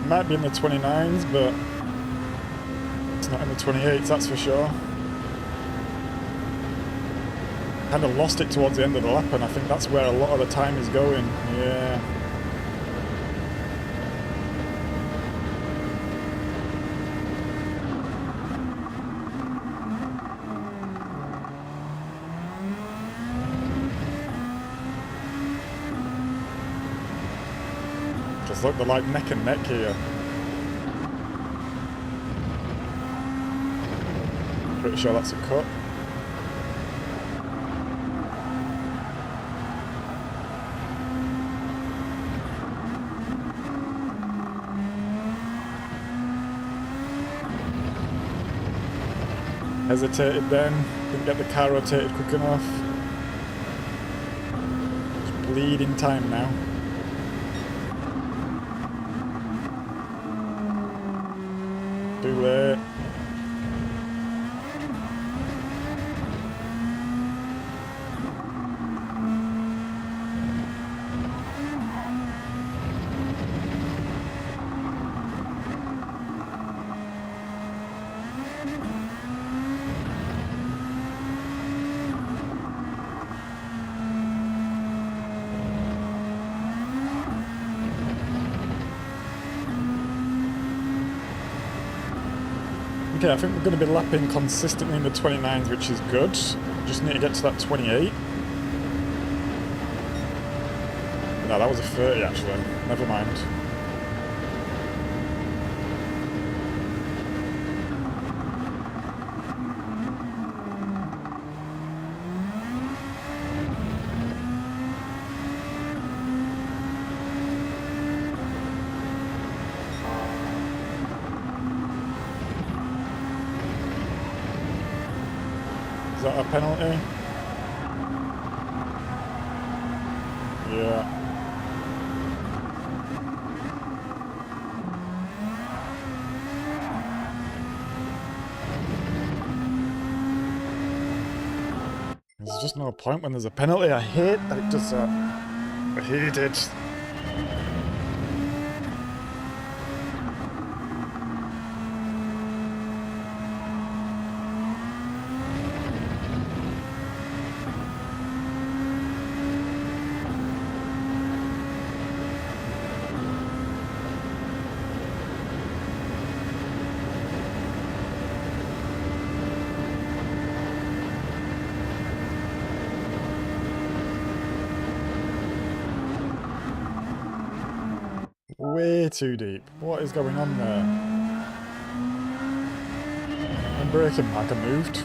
Might be in the 29s, but it's not in the 28s, that's for sure. Kind of lost it towards the end of the lap, and I think that's where a lot of the time is going. Yeah. Just look, they're like neck and neck here. Pretty sure that's a cut. Hesitated then, didn't get the car rotated quick enough. It's bleeding time now. Too late. Okay, I think we're going to be lapping consistently in the 29s, which is good. Just need to get to that 28. No, that was a 30 actually. Never mind. Is that a penalty? Yeah. There's just no point when there's a penalty. I hate that it does that. I hate it. Way too deep. What is going on there? I'm braking back, I moved.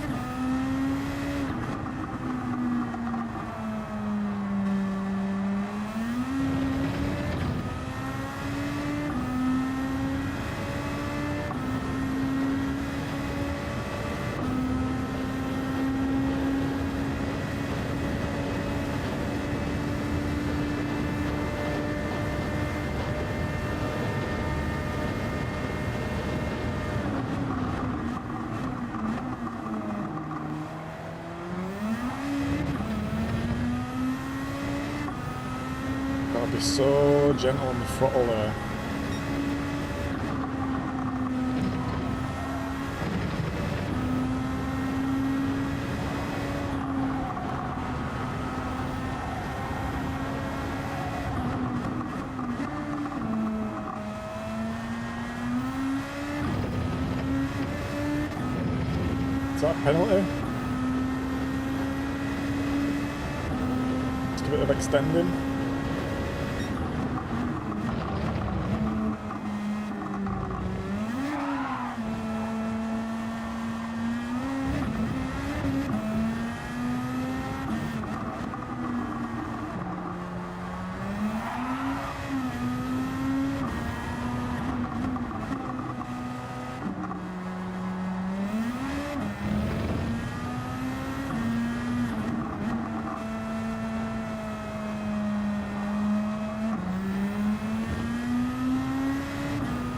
Gotta be so gentle on the throttle there. Is that a penalty? Just a bit of extending.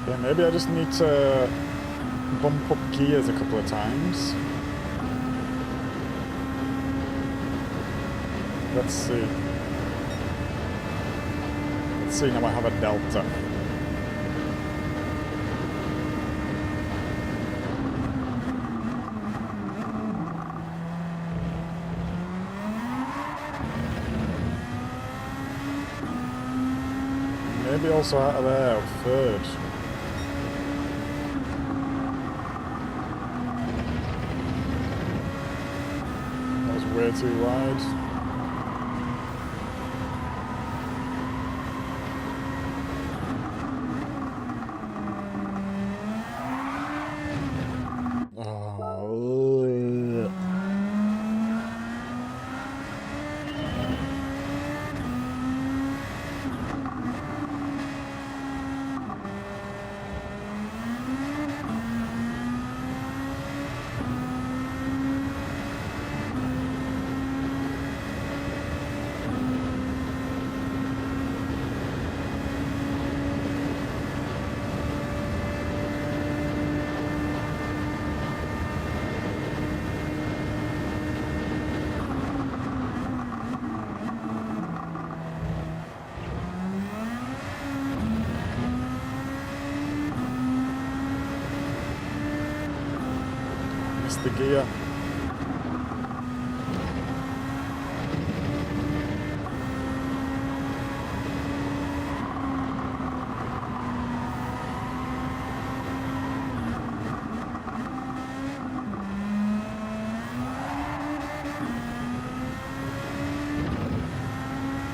Yeah, maybe I just need to bump up gears a couple of times. Let's see. Let's see, now I have a delta. maybe also out of there, third. That was way too wide. The gear.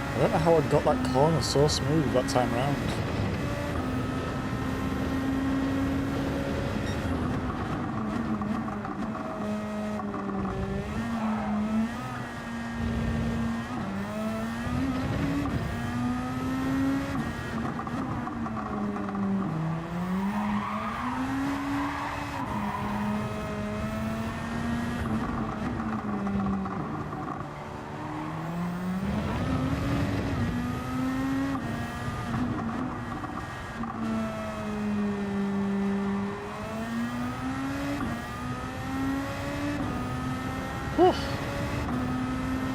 I don't know how I got that corner so smooth that time round.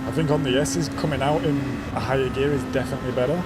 I think on the S's coming out in a higher gear is definitely better.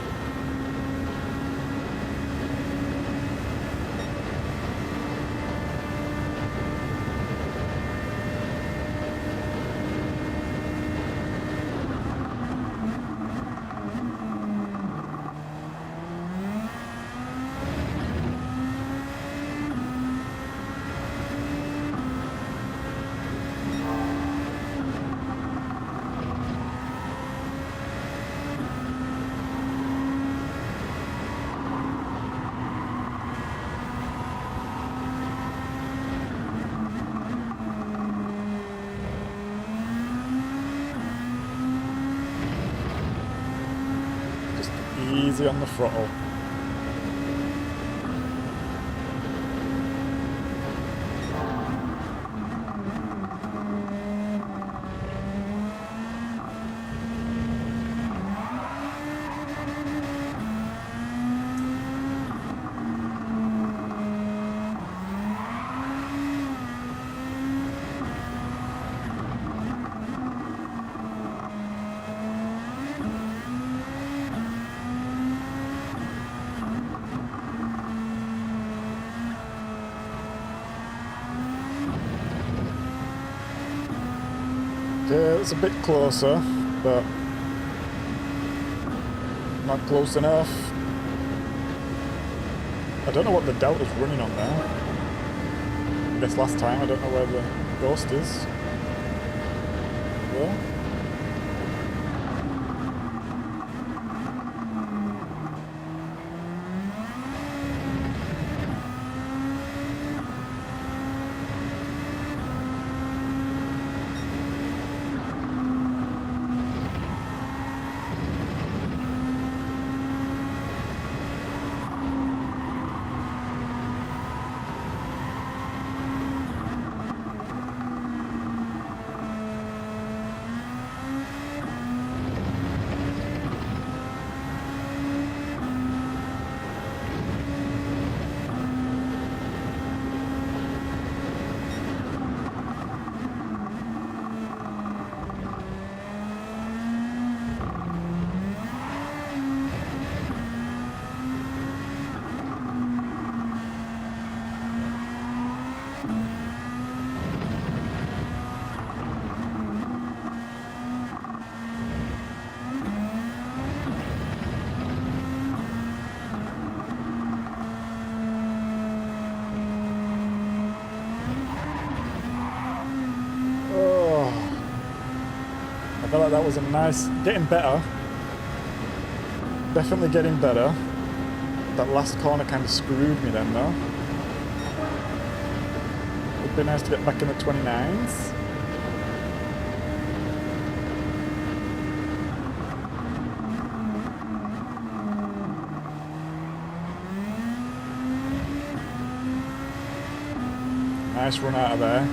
Easy on the throttle. Okay, it's a bit closer, but not close enough. I don't know what the Delta's running on now. I guess last time, I don't know where the Ghost is. Yeah. felt like that was a nice... Getting better. Definitely getting better. That last corner kind of screwed me then though. Would be nice to get back in the 29s. Nice run out of there.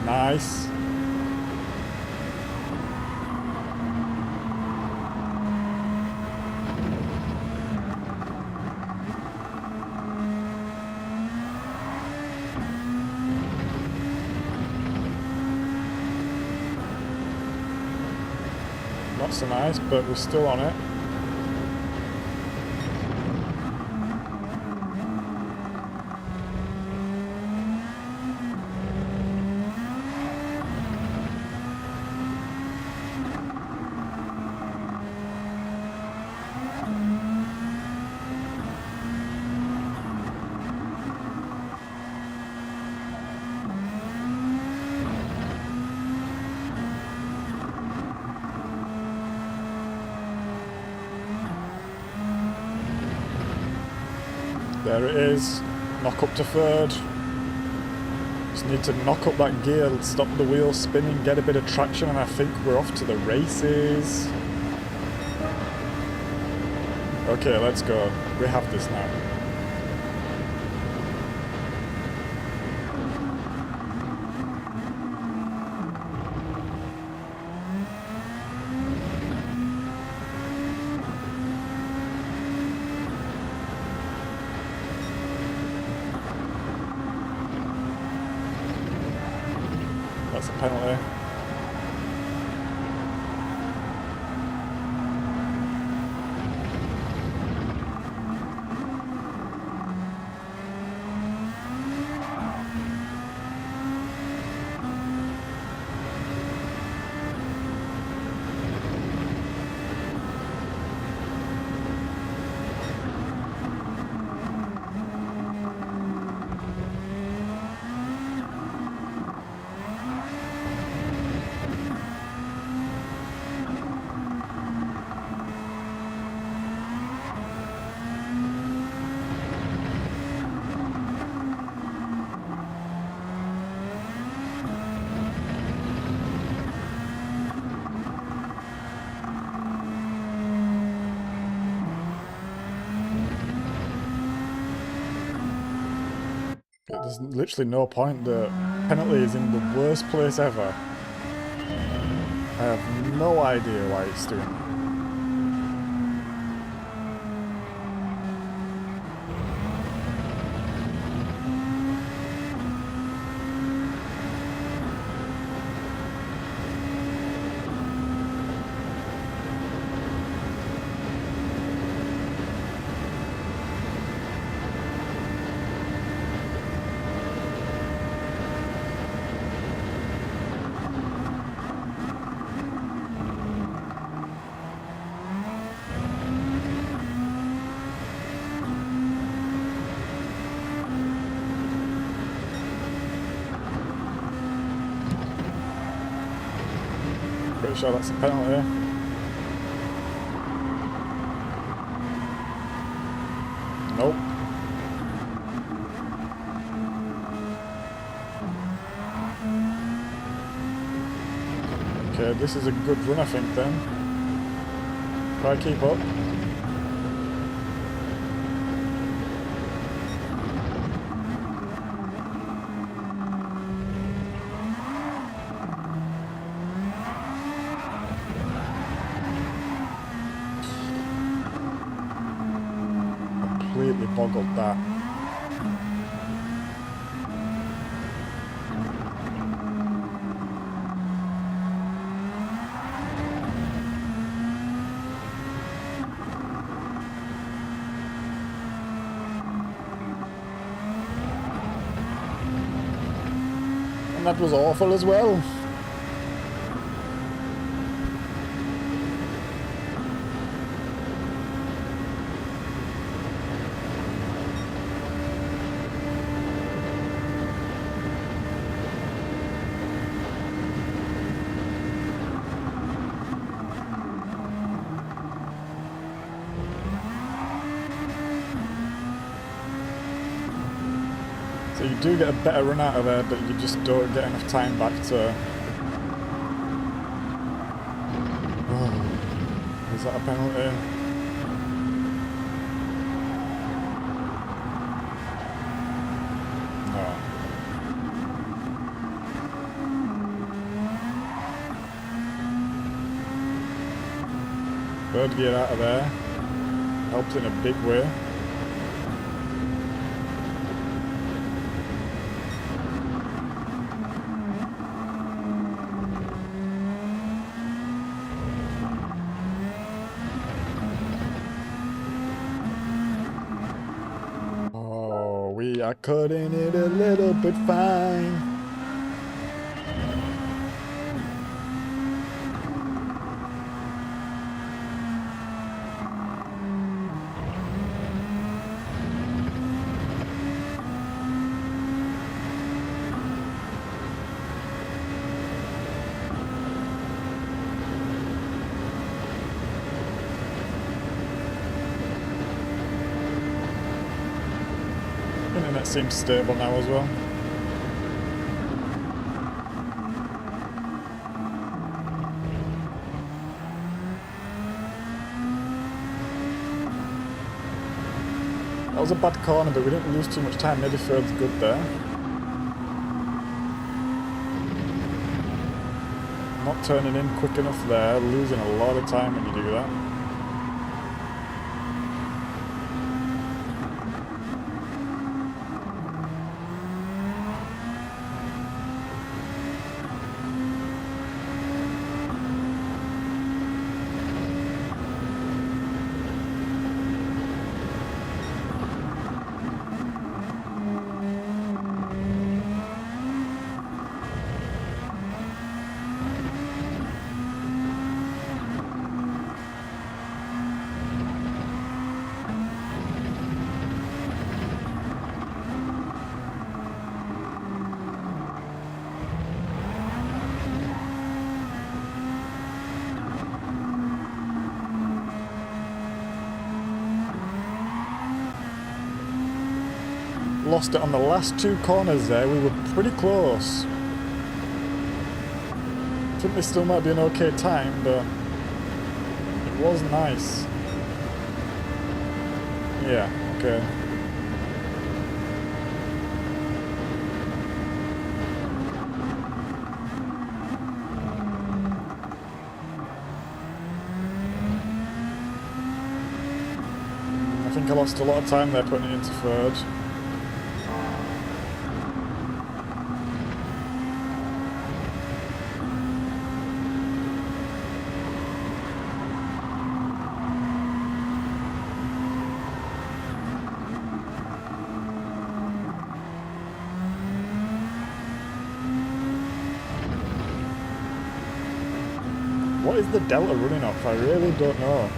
Nice. Not so nice, but we're still on it. There it is. Knock up to third. Just need to knock up that gear, stop the wheels spinning, get a bit of traction, and I think we're off to the races. Okay, let's go. We have this now. That's a penalty. There's literally no point. The penalty is in the worst place ever. I have no idea why it's doing it. Pretty sure that's a penalty. Nope. Okay, this is a good run, I think, then. Try to keep up. Completely boggled that. And that was awful as well. So you do get a better run out of there, but you just don't get enough time back to... Oh, is that a penalty? No. Third gear out of there. Helps in a big way. Oh, we are cutting it a little bit fine. Internet seems stable now as well. That was a bad corner, but we didn't lose too much time. Maybe third's good there. Not turning in quick enough there, losing a lot of time when you do that. Lost it on the last two corners there. We were pretty close. I think this still might be an okay time, but it was nice. Yeah, okay. I think I lost a lot of time there putting it into third. What is the delta running off? I really don't know.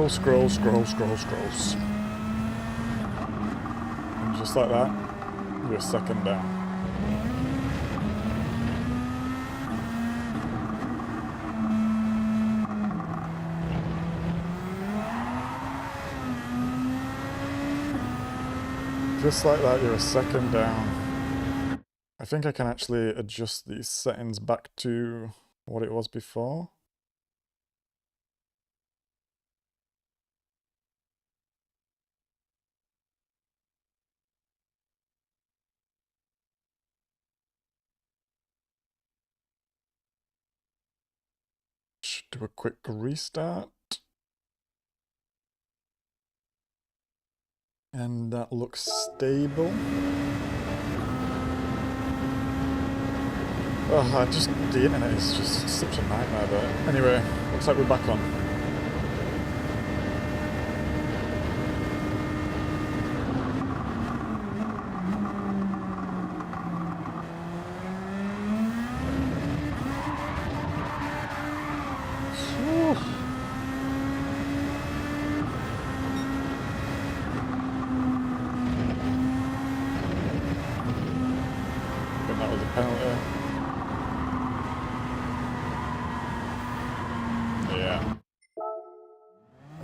Scrolls. And just like that, you're second down. Just like that, you're a second down. I think I can actually adjust these settings back to what it was before. Should do a quick restart. And that looks stable. Oh, the internet is just such a nightmare there. Anyway, looks like we're back on.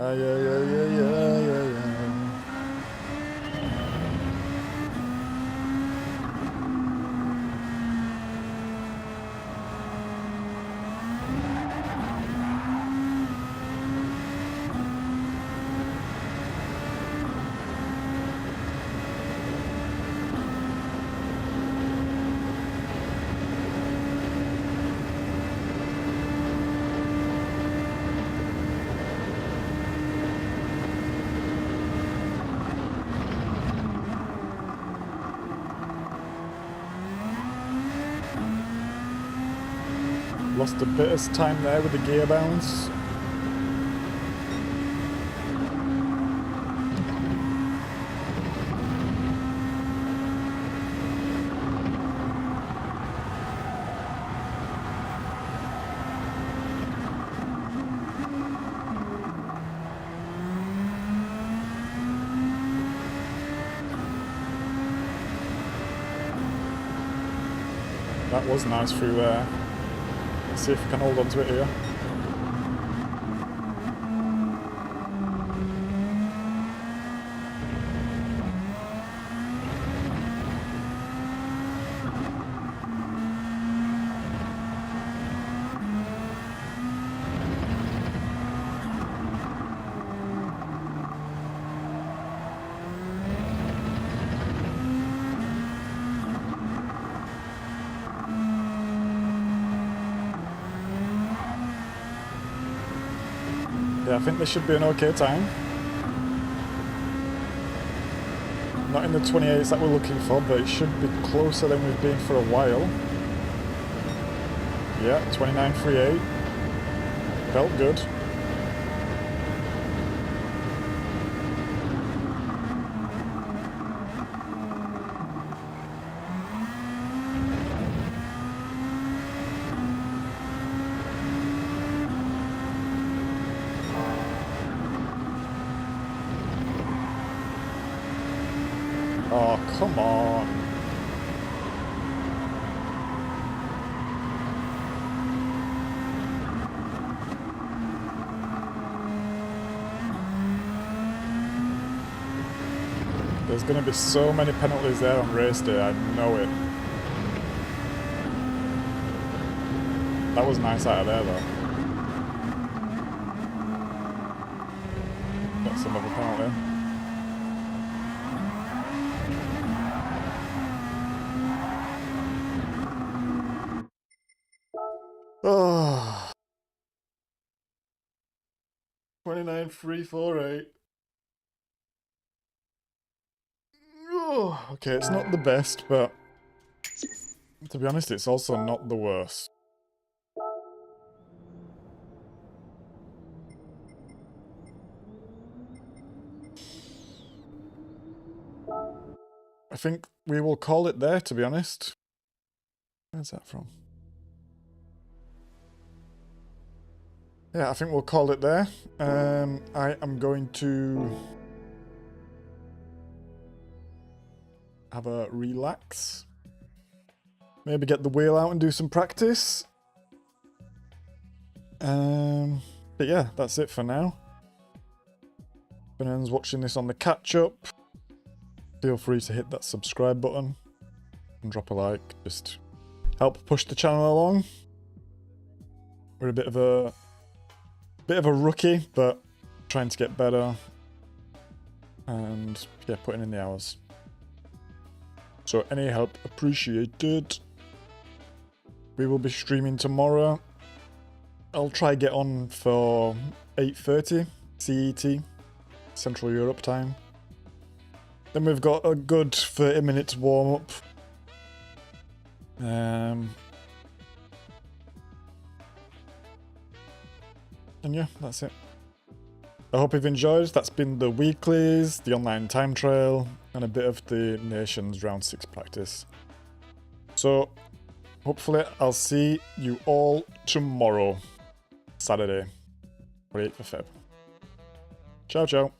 Ay, ay, ay, ay, ay, ay, ay. Lost a bit of time there with the gear bounce. That was nice through there. Let's see if we can hold on to it here. Yeah, I think this should be an okay time. Not in the 28s that we're looking for, but it should be closer than we've been for a while. Yeah, 29.38. Felt good. Oh, come on. There's going to be so many penalties there on race day, I know it. That was nice out of there though. That's another penalty. Oh. 29.348. Oh, okay, it's not the best, but to be honest, it's also not the worst. I think we will call it there, to be honest. Where's that from? Yeah, I think we'll call it there. I am going to have a relax. Maybe get the wheel out and do some practice. But yeah, that's it for now. If anyone's watching this on the catch-up, feel free to hit that subscribe button and drop a like. Just help push the channel along. We're a bit of a rookie, but trying to get better. And yeah, putting in the hours. So any help appreciated. We will be streaming tomorrow. I'll try get on for 8:30 CET, Central Europe time. Then we've got a good 30 minutes warm up. And yeah, that's it. I hope you've enjoyed. That's been the weeklies, the online time trial, and a bit of the Nations Round 6 practice. So, hopefully I'll see you all tomorrow, Saturday, 28th of Feb. Ciao, ciao.